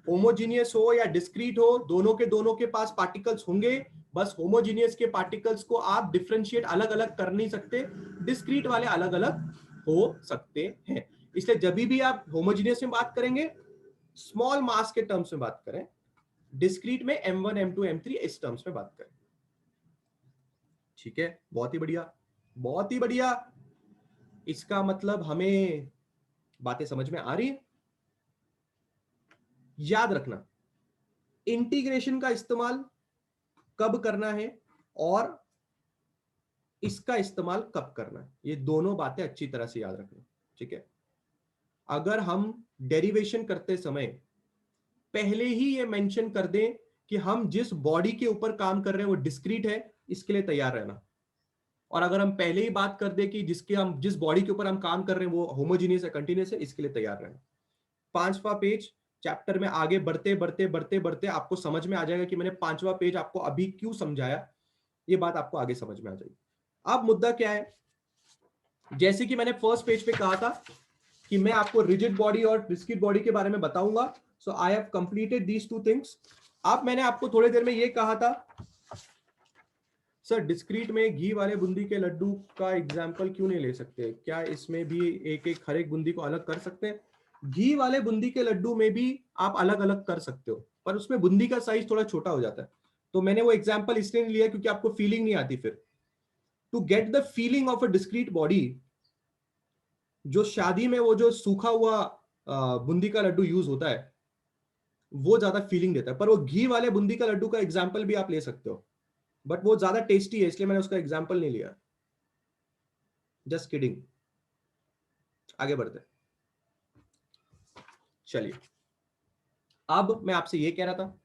होमोजीनियस हो या डिस्क्रीट हो, दोनों के पास पार्टिकल्स होंगे। बस होमोजीनियस के पार्टिकल्स को आप डिफरेंशिएट अलग अलग कर नहीं सकते, डिस्क्रीट वाले अलग अलग हो सकते हैं। इसलिए जब भी आप होमोजीनियस में बात करेंगे स्मॉल मास के टर्म्स में बात करें, डिस्क्रीट में m1 m2 m3 इस टर्म्स में बात करें। ठीक है, बहुत ही बढ़िया, बहुत ही बढ़िया। इसका मतलब हमें बातें समझ में आ रही है। याद रखना, इंटीग्रेशन का इस्तेमाल कब करना है और इसका इस्तेमाल कब करना है, ये दोनों बातें अच्छी तरह से याद रखना। ठीक है, अगर हम डेरिवेशन करते समय पहले ही ये मेंशन कर दें कि हम जिस बॉडी के ऊपर काम कर रहे हैं वो डिस्क्रीट है, इसके लिए तैयार रहना। और अगर हम पहले ही बात कर दें कि जिस बॉडी के ऊपर हम काम कर रहे हैं वो होमोजीनियस है, कंटिन्यूअस है, इसके लिए तैयार रहना। 5वां पेज चैप्टर में आगे बढ़ते बढ़ते बढ़ते बढ़ते आपको समझ में आ जाएगा कि मैंने 5वां पेज आपको अभी क्यों समझाया। ये बात आपको आगे समझ में आ जाएगी। अब मुद्दा क्या है, जैसे कि मैंने फर्स्ट पेज पे कहा था कि मैं आपको रिजिड बॉडी और डिस्क्रीट बॉडी के बारे में बताऊंगा। So I have completed these two things. अब मैंने आपको थोड़ी देर में ये कहा था, सर डिस्क्रीट में घी वाले बूंदी के लड्डू का एग्जाम्पल क्यों नहीं ले सकते? क्या इसमें भी एक एक हर एक बूंदी को अलग कर सकते हैं? घी वाले बूंदी के लड्डू में भी आप अलग अलग कर सकते हो, पर उसमें बूंदी का साइज थोड़ा छोटा हो जाता है। तो मैंने वो एग्जाम्पल इसलिए नहीं लिया क्योंकि आपको फीलिंग नहीं आती। फिर to get the feeling of a discrete body, जो शादी में वो जो सूखा हुआ बूंदी का लड्डू यूज होता है, वो ज्यादा फीलिंग देता है। पर वो घी वाले बूंदी का लड्डू का एग्जाम्पल भी आप ले सकते हो, बट वो ज्यादा टेस्टी है, इसलिए मैंने उसका एग्जाम्पल नहीं लिया। Just kidding. आगे बढ़ते हैं। चलिए, अब मैं आपसे ये कह रहा था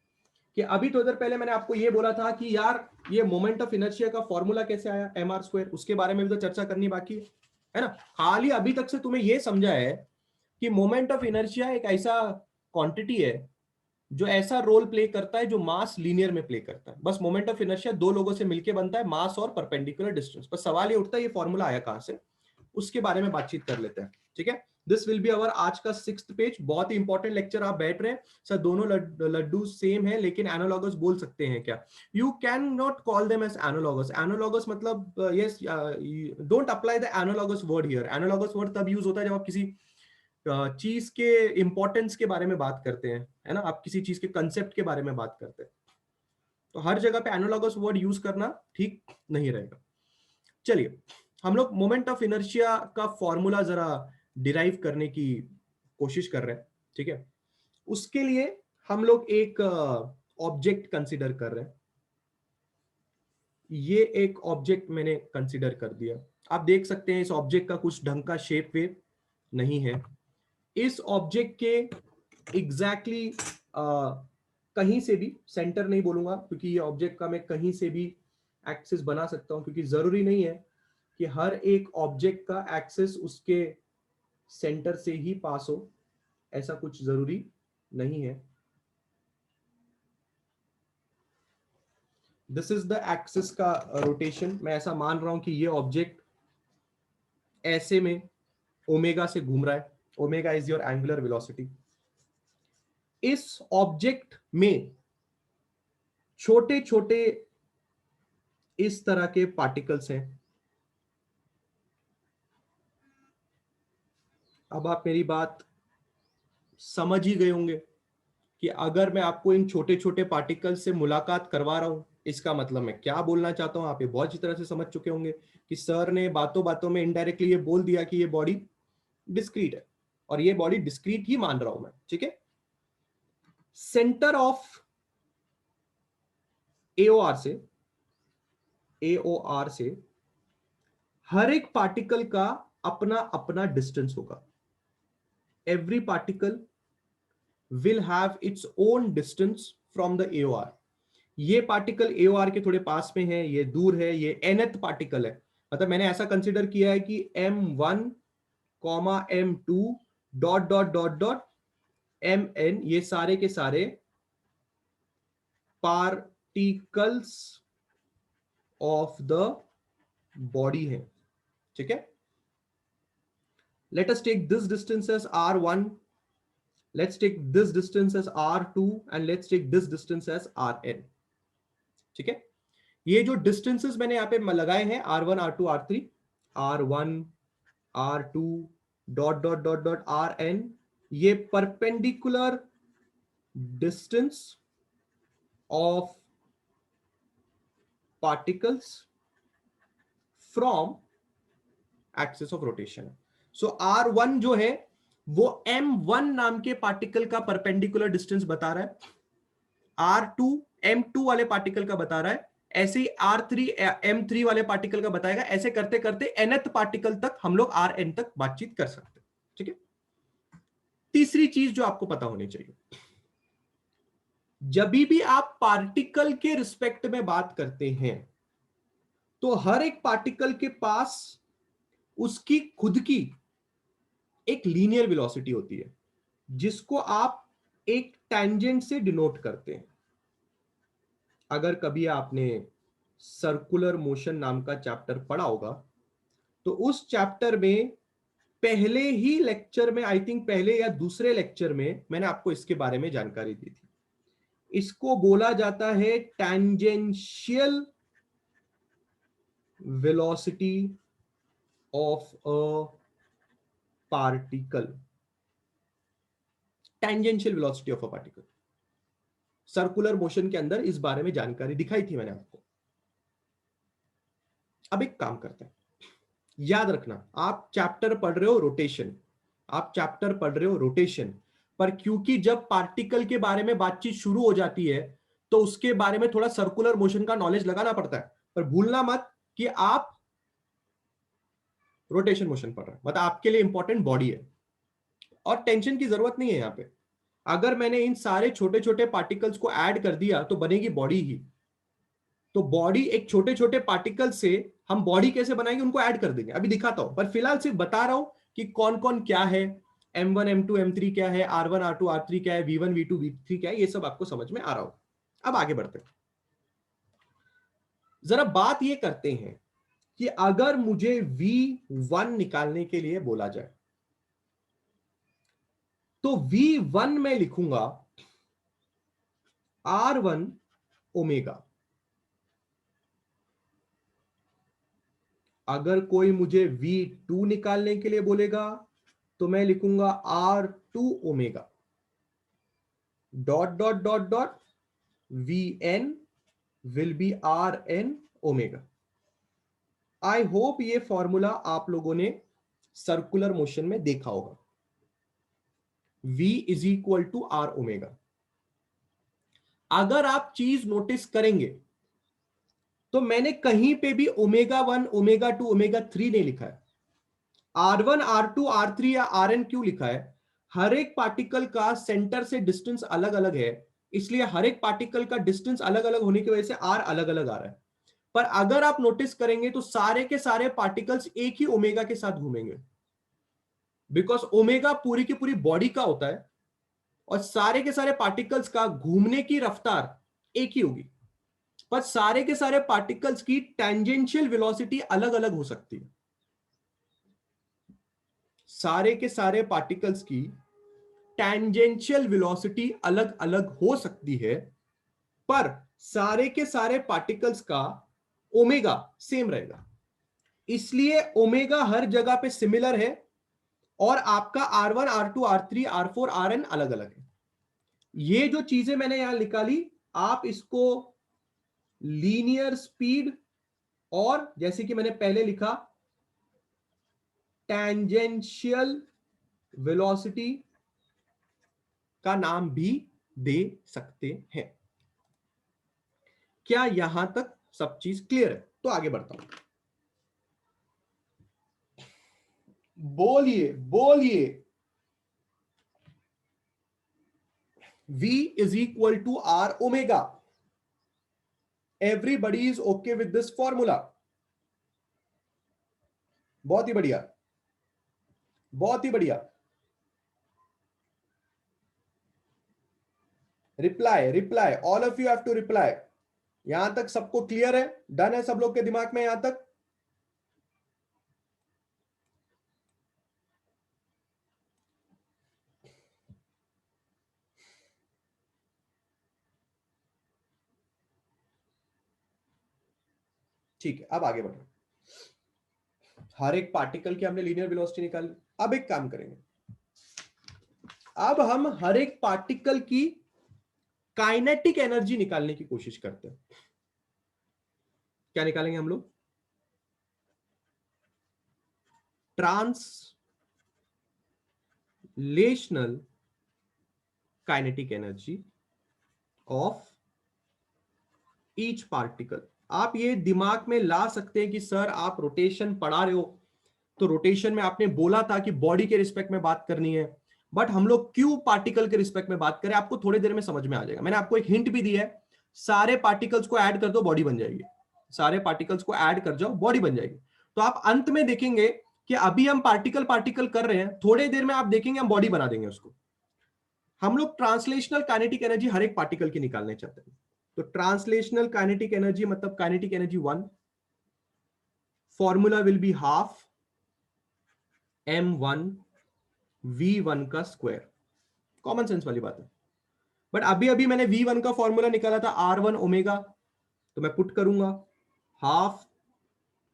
कि अभी थोड़ी देर पहले मैंने आपको ये बोला था कि यार ये मोमेंट ऑफ इनर्शिया का फॉर्मूला कैसे आया, mr², उसके बारे में भी तो चर्चा करनी बाकी है ना। खाली अभी तक से तुम्हें ये समझा है कि मोमेंट ऑफ इनर्शिया एक ऐसा क्वांटिटी है जो ऐसा रोल प्ले करता है जो मास लीनियर में प्ले करता है। बस मोमेंट ऑफ इनर्शिया दो लोगों से मिलकर बनता है, मास और परपेंडिकुलर डिस्टेंस। बस सवाल ये उठता है ये फॉर्मूला आया कहां से, उसके बारे में बातचीत कर लेते हैं। ठीक है, दिस विल बी अवर आज का 6th पेज। बहुत ही इंपॉर्टेंट लेक्चर। आप बैठ रहे हैं सर, दोनों लड्डू सेम है लेकिन एनालॉगस बोल सकते हैं क्या? You can not call them as analogous. Analogous मतलब yes, don't apply the analogous word here. Analogous word तब यूज होता है जब आप किसी चीज के इंपॉर्टेंस के बारे में बात करते हैं, है ना, आप किसी चीज के कंसेप्ट के बारे में बात करते हैं, तो हर जगह पे एनालॉगस वर्ड यूज करना ठीक नहीं रहेगा। चलिए, हम लोग मोमेंट ऑफ इनर्शिया का फॉर्मूला जरा डिराइव करने की कोशिश कर रहे हैं। ठीक है, उसके लिए हम लोग एक ऑब्जेक्ट कंसीडर कर रहे हैं। ये एक ऑब्जेक्ट मैंने कंसीडर कर दिया। आप देख सकते हैं इस ऑब्जेक्ट का कुछ ढंग का शेप वेव नहीं है। इस ऑब्जेक्ट के एग्जैक्टली कहीं से भी, सेंटर नहीं बोलूंगा क्योंकि ये ऑब्जेक्ट का मैं कहीं से भी एक्सिस बना सकता हूं, क्योंकि जरूरी नहीं है कि हर एक ऑब्जेक्ट का एक्सिस उसके सेंटर से ही पास हो, ऐसा कुछ जरूरी नहीं है। दिस इज द एक्सिस का रोटेशन। मैं ऐसा मान रहा हूं कि ये ऑब्जेक्ट ऐसे में ओमेगा से घूम रहा है। Omega is your angular velocity. इस ऑब्जेक्ट में छोटे छोटे इस तरह के पार्टिकल्स हैं। अब आप मेरी बात समझ ही गए होंगे कि अगर मैं आपको इन छोटे छोटे पार्टिकल्स से मुलाकात करवा रहा हूं, इसका मतलब मैं क्या बोलना चाहता हूं आप ये बहुत अच्छी तरह से समझ चुके होंगे कि सर ने बातों बातों में इनडायरेक्टली ये बोल दिया कि ये बॉडी डिस्क्रीट है, और ये बॉडी डिस्क्रीट ही मान रहा हूं मैं। ठीक है, सेंटर ऑफ एओआर से, एओआर से हर एक पार्टिकल का अपना अपना डिस्टेंस होगा। Every particle will have its own distance from the AOR. ये पार्टिकल AOR के थोड़े पास में है, ये दूर है, ये nth पार्टिकल है। मतलब मैंने ऐसा कंसिडर किया है कि M1, M2 dot dot dot dot Mn, ये सारे के सारे पार्टिकल्स ऑफ द बॉडी है। ठीक है, let us take this distance as R1, let's take this distance as R2, and let's take this distance as Rn. ठीक है, ये जो डिस्टेंसेस मैंने यहां पे लगाए हैं R1, R2, R3, R1, R2 dot dot dot dot Rn, ये perpendicular distance of particles from axis of rotation. So R1 जो है वो M1 नाम के पार्टिकल का परपेंडिकुलर डिस्टेंस बता रहा है, R2 M2 वाले पार्टिकल का बता रहा है, ऐसे ही R3 M3 वाले पार्टिकल का बताएगा। ऐसे करते करते nth पार्टिकल तक हम लोग Rn तक बातचीत कर सकते हैं। ठीक है, तीसरी चीज जो आपको पता होनी चाहिए, जब भी आप पार्टिकल के रिस्पेक्ट में बात करते हैं तो हर एक पार्टिकल के पास उसकी खुद की एक लीनियर वेलोसिटी होती है, जिसको आप एक टैंजेंट से डिनोट करते हैं। अगर कभी आपने सर्कुलर मोशन नाम का चैप्टर पढ़ा होगा तो उस चैप्टर में पहले ही लेक्चर में, आई थिंक पहले या दूसरे लेक्चर में, मैंने आपको इसके बारे में जानकारी दी थी। इसको बोला जाता है tangential velocity of a particle. Tangential velocity of a particle, circular motion के अंदर इस बारे में जानकारी दिखाई थी मैंने आपको। अब एक काम करते हैं, याद रखना, आप चैप्टर पढ़ रहे हो रोटेशन, आप चैप्टर पढ़ रहे हो रोटेशन, पर क्योंकि जब पार्टिकल के बारे में बातचीत शुरू हो जाती है तो उसके बारे में थोड़ा सर्कुलर मोशन का नॉलेज लगाना पड़ता है। पर भूलना मत कि आप रोटेशन मोशन पढ़ रहे हैं, मतलब आपके लिए इंपॉर्टेंट बॉडी है और टेंशन की जरूरत नहीं है यहां पे। अगर मैंने इन सारे छोटे छोटे पार्टिकल्स को ऐड कर दिया तो बनेगी बॉडी ही। तो बॉडी एक छोटे छोटे पार्टिकल से हम बॉडी कैसे बनाएंगे उनको ऐड कर देंगे, अभी दिखाता हूं, पर फिलहाल सिर्फ बता रहा हूं कि कौन कौन क्या है, M1 M2 M3 क्या है, R1 R2 R3 क्या है, V1 V2 V3 क्या है, ये सब आपको समझ में आ रहा हो। अब आगे बढ़ते हैं, जरा बात ये करते हैं कि अगर मुझे V1 निकालने के लिए बोला जाए तो V1 में लिखूंगा R1 ओमेगा। अगर कोई मुझे V2 निकालने के लिए बोलेगा तो मैं लिखूंगा R2 omega dot dot dot dot Vn will be Rn omega. I hope ये फॉर्मूला आप लोगों ने सर्कुलर मोशन में देखा होगा, V is equal to R omega. अगर आप चीज नोटिस करेंगे तो मैंने कहीं पे भी ओमेगा 1 ओमेगा 2 ओमेगा 3 नहीं लिखा है। R1 R2 R3 या Rn क्यों लिखा है? हर एक पार्टिकल का सेंटर से डिस्टेंस अलग अलग है, इसलिए हर एक पार्टिकल का डिस्टेंस अलग अलग होने की वजह से R अलग अलग आ रहा है। पर अगर आप नोटिस करेंगे तो सारे के सारे पार्टिकल्स एक ही ओमेगा के साथ घूमेंगे, बिकॉज ओमेगा पूरी की पूरी बॉडी का होता है और सारे के सारे पार्टिकल्स का घूमने की रफ्तार एक ही होगी, पर सारे के सारे पार्टिकल्स की टेंजेंशियल वेलोसिटी अलग अलग हो सकती है। सारे के सारे पार्टिकल्स की टेंजेंशियल वेलोसिटी अलग अलग हो सकती है, पर सारे के सारे पार्टिकल्स का ओमेगा सेम रहेगा। इसलिए ओमेगा हर जगह पे सिमिलर है और आपका R1 R2 R3 R4 Rn अलग अलग है। ये जो चीजें मैंने यहां निकाली, आप इसको लीनियर स्पीड और जैसे कि मैंने पहले लिखा टेंजेंशियल वेलोसिटी का नाम भी दे सकते हैं। क्या यहां तक सब चीज क्लियर है? तो आगे बढ़ता हूं, बोलिए बोलिए। V is equal to R omega. Everybody is okay with this formula? बहुत ही बढ़िया, बहुत ही बढ़िया। Reply reply, all of you have to reply. यहां तक सबको क्लियर है? डन है सब लोग के दिमाग में यहां तक? ठीक है, अब आगे बढ़ो। हर एक पार्टिकल की हमने लीनियर वेलोसिटी निकाली। अब एक काम करेंगे, अब हम हर एक पार्टिकल की काइनेटिक एनर्जी निकालने की कोशिश करते हैं। क्या निकालेंगे हम लोग? Translational kinetic energy of each particle. आप ये दिमाग में ला सकते हैं कि सर आप रोटेशन पढ़ा रहे हो तो रोटेशन में आपने बोला था कि बॉडी के रिस्पेक्ट में बात करनी है, बट हम लोग क्यों पार्टिकल के रिस्पेक्ट में बात करें, आपको थोड़ी देर में समझ में आ जाएगा। मैंने आपको एक हिंट भी दिया है, सारे पार्टिकल्स को ऐड कर दो बॉडी बन जाएगी। सारे पार्टिकल्स को ऐड कर जाओ बॉडी बन जाएगी। तो आप अंत में देखेंगे कि अभी हम पार्टिकल पार्टिकल कर रहे हैं, थोड़ी देर में आप देखेंगे हम बॉडी बना देंगे उसको। हम लोग ट्रांसलेशनल काइनेटिक एनर्जी हर एक पार्टिकल की निकालने चाहते हैं। तो ट्रांसलेशनल काइनेटिक एनर्जी मतलब kinetic energy 1, formula will be half m1 v1 का स्क्वायर। कॉमन सेंस वाली बात है, बट अभी अभी मैंने v1 का फॉर्मूला निकाला था R1 ओमेगा, तो मैं पुट करूंगा हाफ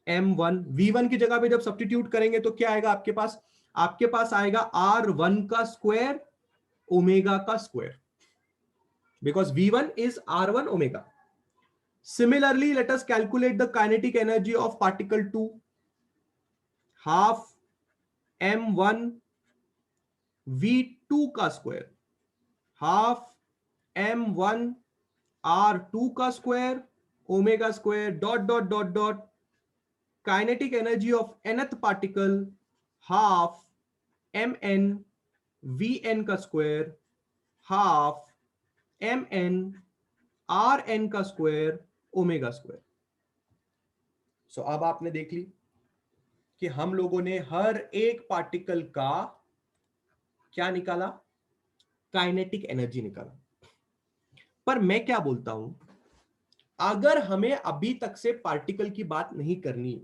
m1 v1 की जगह पे जब सब्स्टिट्यूट करेंगे तो क्या आएगा आपके पास? आपके पास आएगा R1 का स्क्वायर ओमेगा का square, because v1 is R1 omega. Similarly, let us calculate the kinetic energy of particle 2, half m1 v2 M2 का स्क्वायर, हाफ M1 R2 का square, omega square dot dot dot dot kinetic energy of nth particle, half Mn Vn का स्क्वायर, हाफ Mn Rn का स्क्वायर, ओमेगा स्क्वायर। सो अब आपने देख ली कि हम लोगों ने हर एक पार्टिकल का क्या निकाला, काइनेटिक एनर्जी निकाला। पर मैं क्या बोलता हूं, अगर हमें अभी तक से पार्टिकल की बात नहीं करनी,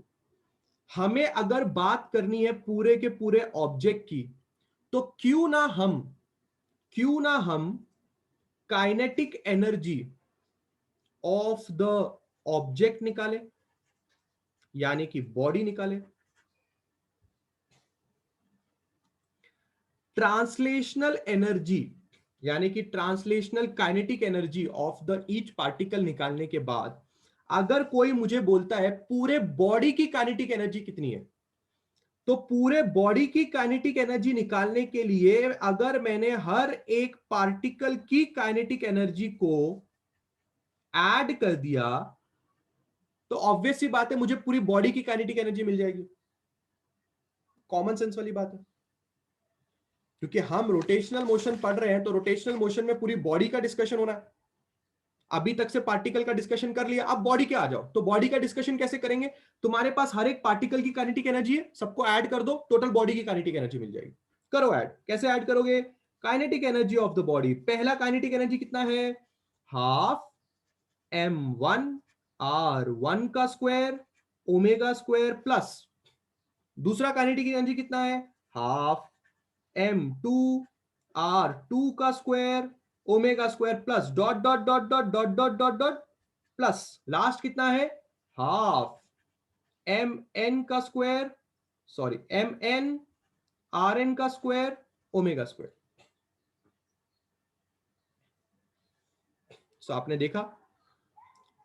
हमें अगर बात करनी है पूरे के पूरे ऑब्जेक्ट की, तो क्यों ना हम kinetic energy of the object निकाले, यानी कि बॉडी निकाले। ट्रांसलेशनल एनर्जी यानी कि translational kinetic energy of the each particle निकालने के बाद अगर कोई मुझे बोलता है पूरे बॉडी की काइनेटिक एनर्जी कितनी है, तो पूरे बॉडी की काइनेटिक एनर्जी निकालने के लिए अगर मैंने हर एक पार्टिकल की काइनेटिक एनर्जी को ऐड कर दिया, तो ऑब्वियस सी बात है मुझे पूरी बॉडी की काइनेटिक एनर्जी मिल जाएगी। कॉमन सेंस वाली बात है, क्योंकि हम रोटेशनल मोशन पढ़ रहे हैं, तो रोटेशनल मोशन में पूरी बॉडी का डिस्कशन हो रहा है। अभी तक से पार्टिकल का डिस्कशन कर लिया, अब बॉडी के आ जाओ, तो बॉडी का डिस्कशन कैसे करेंगे। तुम्हारे पास हर एक पार्टिकल की काइनेटिक एनर्जी है, सबको ऐड कर दो, टोटल बॉडी की काइनेटिक एनर्जी मिल जाएगी। करो ऐड, कैसे ऐड करोगे, kinetic energy of the body, पहला काइनेटिक एनर्जी कितना है, हाफ M1 R1 का स्क्वायर ओमेगा स्क्वायर प्लस दूसरा काइनेटिक एनर्जी कितना है, हाफ M2 R2 का square omega square plus dot dot dot dot dot dot dot dot plus last कितना है, हाफ Mn का स्क्वायर, सॉरी Mn Rn का स्क्वायर ओमेगा स्क्वायर। सो आपने देखा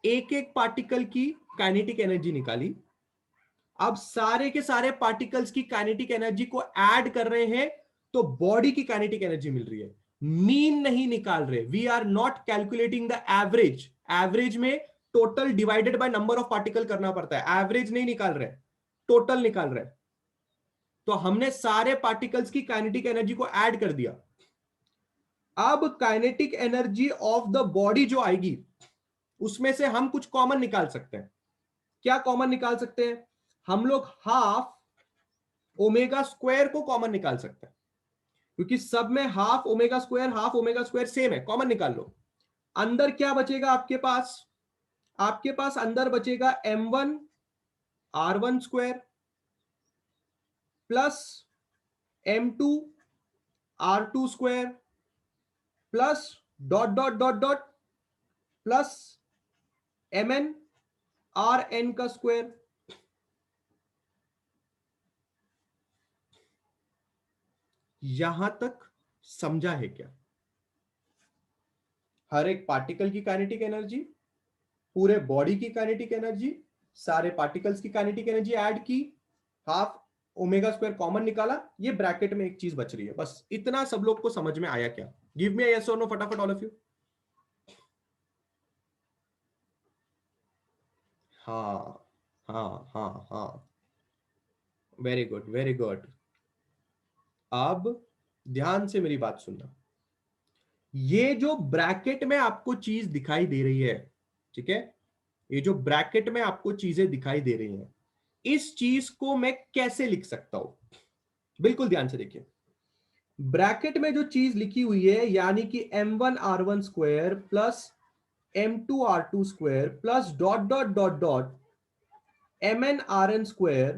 एक एक पार्टिकल की काइनेटिक एनर्जी निकाली, अब सारे के सारे पार्टिकल्स की काइनेटिक एनर्जी को ऐड कर रहे हैं, तो बॉडी की काइनेटिक एनर्जी मिल रही है। मीन नहीं निकाल रहे, we are not calculating the average. Average में total divided by number of particle करना पड़ता है, एवरेज नहीं निकाल रहे, टोटल निकाल रहे। तो हमने सारे पार्टिकल्स की काइनेटिक एनर्जी को ऐड कर दिया। अब kinetic energy of the body जो आएगी, उसमें से हम कुछ कॉमन निकाल सकते हैं। क्या कॉमन निकाल सकते हैं, हम लोग हाफ ओमेगा स्क्वायर को कॉमन निकाल सकते हैं, क्योंकि सब में हाफ ओमेगा स्क्वायर सेम है, कॉमन निकाल लो। अंदर क्या बचेगा आपके पास अंदर बचेगा M1 R1 square plus M2 R2 square plus dot dot dot dot plus Mn Rn का स्क्वायर। यहां तक समझा है क्या, हर एक पार्टिकल की काइनेटिक एनर्जी, पूरे बॉडी की काइनेटिक एनर्जी, सारे पार्टिकल्स की काइनेटिक एनर्जी ऐड की, हाफ ओमेगा स्क्वायर कॉमन निकाला, ये ब्रैकेट में एक चीज बच रही है, बस इतना सब लोग को समझ में आया क्या, गिव मी यस और नो फटाफट ऑल ऑफ यू। हाँ हाँ हाँ हाँ, वेरी गुड वेरी गुड। अब ध्यान से मेरी बात सुनना, ये जो ब्रैकेट में आपको चीज दिखाई दे रही है, ठीक है, ये जो ब्रैकेट में आपको चीजें दिखाई दे रही हैं, इस चीज को मैं कैसे लिख सकता हूं, बिल्कुल ध्यान से देखिए। ब्रैकेट में जो चीज लिखी हुई है, यानी कि M1 R1 square plus M2 R2 square plus dot dot dot dot Mn Rn square,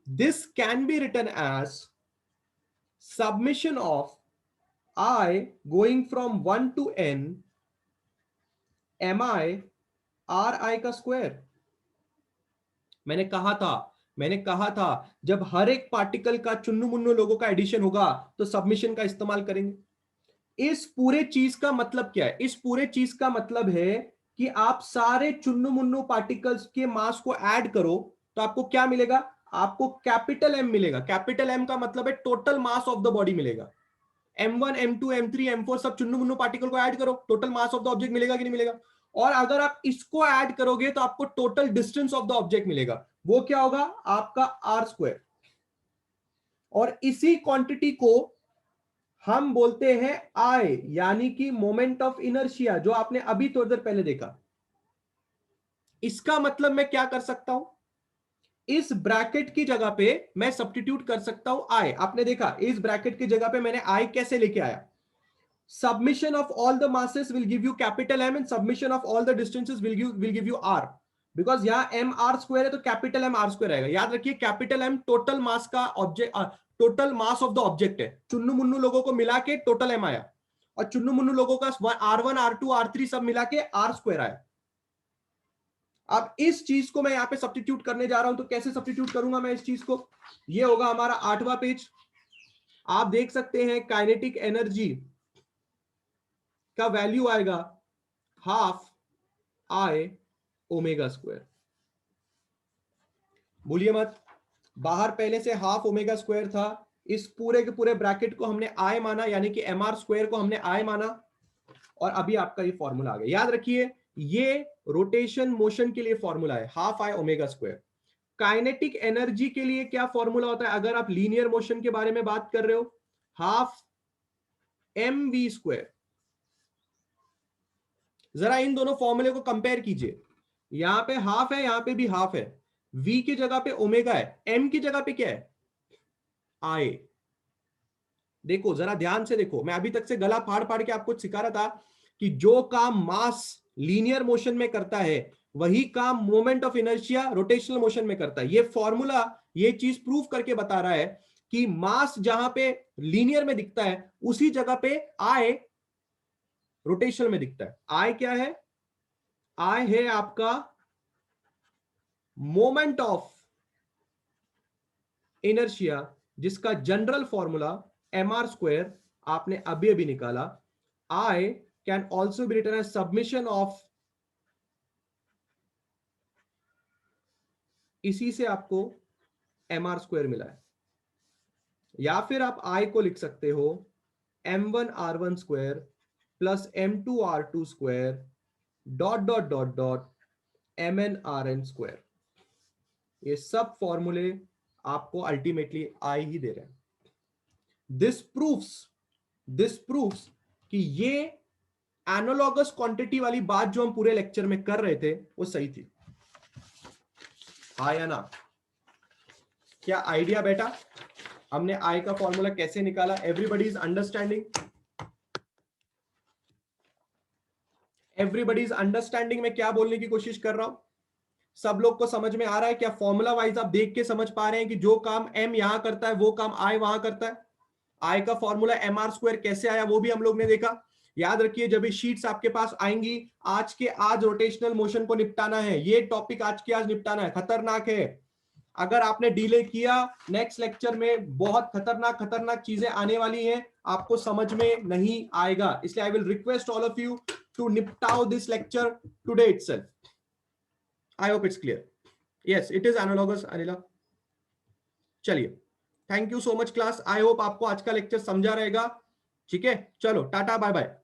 this can be written as summation of I going from 1 to n mi Ri का स्क्वायर। मैंने कहा था जब हर एक पार्टिकल का चुन्नू मुन्नू लोगों का एडिशन होगा तो सबमिशन का इस्तेमाल करेंगे। इस पूरे चीज का मतलब क्या है, इस पूरे चीज का मतलब है कि आप सारे चुन्नू मुन्नू पार्टिकल्स के मास को ऐड करो, तो आपको क्या मिलेगा, आपको कैपिटल M मिलेगा। कैपिटल M का मतलब है total mass of the body मिलेगा। M1 M2 M3 M4 सब चुन्नू मुन्नू पार्टिकल को ऐड करो, total mass of the object मिलेगा कि नहीं मिलेगा। और अगर आप इसको ऐड करोगे तो आपको total distance of the object मिलेगा, वो क्या होगा आपका आर स्क्वायर। और इसी क्वांटिटी को हम बोलते हैं आई, यानी कि मोमेंट ऑफ इनर्शिया, जो आपने अभी थोड़ी देर पहले देखा। इसका मतलब मैं क्या कर सकता हूं, इस ब्रैकेट की जगह पे मैं सब्स्टिट्यूट कर सकता हूं आई। आपने देखा इस ब्रैकेट की जगह पे मैंने आई कैसे लेके आया, submission of all the masses will give you capital M and submission of all the distances will give you R, because यहाँ M R square है तो कैपिटल M R square आएगा। याद रखिए कैपिटल M टोटल मास का object, total mass of the object है। चुन्नू मुन्नू लोगों को मिला के टोटल M आया, और चुन्नू मुन्नू लोगों का R1 R2 R3 सब मिला के R स्क्वायर आया। अब इस चीज को मैं यहाँ पे सब्स्टिट्यूट करने जा रहा हूं, तो कैसे सब्स्टिट्यूट करूंगा मैं इस चीज को, ये होगा हमारा 8वां पेज। आप देख सकते हैं काइनेटिक एनर्जी का वैल्यू आएगा हाफ आई ओमेगा स्क्वायर। भूलिए मत, बाहर पहले से हाफ ओमेगा स्क्वायर था, इस पूरे के पूरे ब्रैकेट को हमने आई माना, यानी कि एम आर स्क्वायर को हमने आई माना, और अभी आपका ये फॉर्मूला आ गया। याद रखिए ये रोटेशन मोशन के लिए फॉर्मूला है, half I omega square. Kinetic energy के लिए क्या फॉर्मूला होता है अगर आप लीनियर मोशन के बारे में बात कर रहे हो, हाफ एम वी स्क्वायर। जरा इन दोनों फॉर्मूले को कंपेयर कीजिए, यहां पे हाफ है, यहां पे भी हाफ है, v की जगह पे ओमेगा है, m की जगह पे क्या है आई। देखो जरा ध्यान से देखो, मैं अभी तक से गला फाड़ फाड़ के आपको सिखा रहा था कि जो काम मास लीनियर मोशन में करता है वही काम moment of inertia rotational motion में करता है। ये फॉर्मूला ये चीज प्रूव करके बता रहा है कि मास जहां पे लीनियर में दिखता है उसी जगह पे आई रोटेशनल में दिखता है। आई क्या है, आई है आपका मोमेंट ऑफ इनर्शिया, जिसका general formula M R square आपने अभी अभी निकाला। I can also be written as summation of, इसी से आपको एम आर स्क्वायर मिला है, या फिर आप आई को लिख सकते हो m1r1 square plus m2r2 square dot dot dot dot mn square. ये सब फॉर्मूले आपको अल्टीमेटली आई ही दे रहे हैं। दिस प्रूफ्स कि ये एनालॉगस क्वांटिटी वाली बात जो हम पूरे लेक्चर में कर रहे थे वो सही थी। हाँ या ना, क्या आइडिया बेटा, हमने आई का फॉर्मूला कैसे निकाला? Everybody is understanding, everybody is understanding में क्या बोलने की कोशिश कर रहा हूं? सब लोग को समझ में आ रहा है क्या? फॉर्मूला वाइज आप देख के समझ पा रहे हैं कि जो काम m यहां करता है वो काम i वहां करता है। i का फॉर्मूला एम आर स्क्वायर कैसे आया वो भी हम लोग ने देखा। याद रखिए जब ये शीट्स आपके पास आएंगी, आज के आज रोटेशनल मोशन को निपटाना है, ये टॉपिक आज के आज निपटाना है, खतरनाक है। अगर आपने डिले किया नेक्स्ट लेक्चर में बहुत खतरनाक खतरनाक चीजें आने वाली हैं, आपको समझ में नहीं आएगा। इसलिए I will request all of you to निपटाओ this lecture today itself. I hope it's clear. Yes, it is analogous, Anila. चलिए, thank you so much class. I hope आपको आज का लेक्चर समझा रहेगा। ठीक है, चलो टाटा बाय बाय।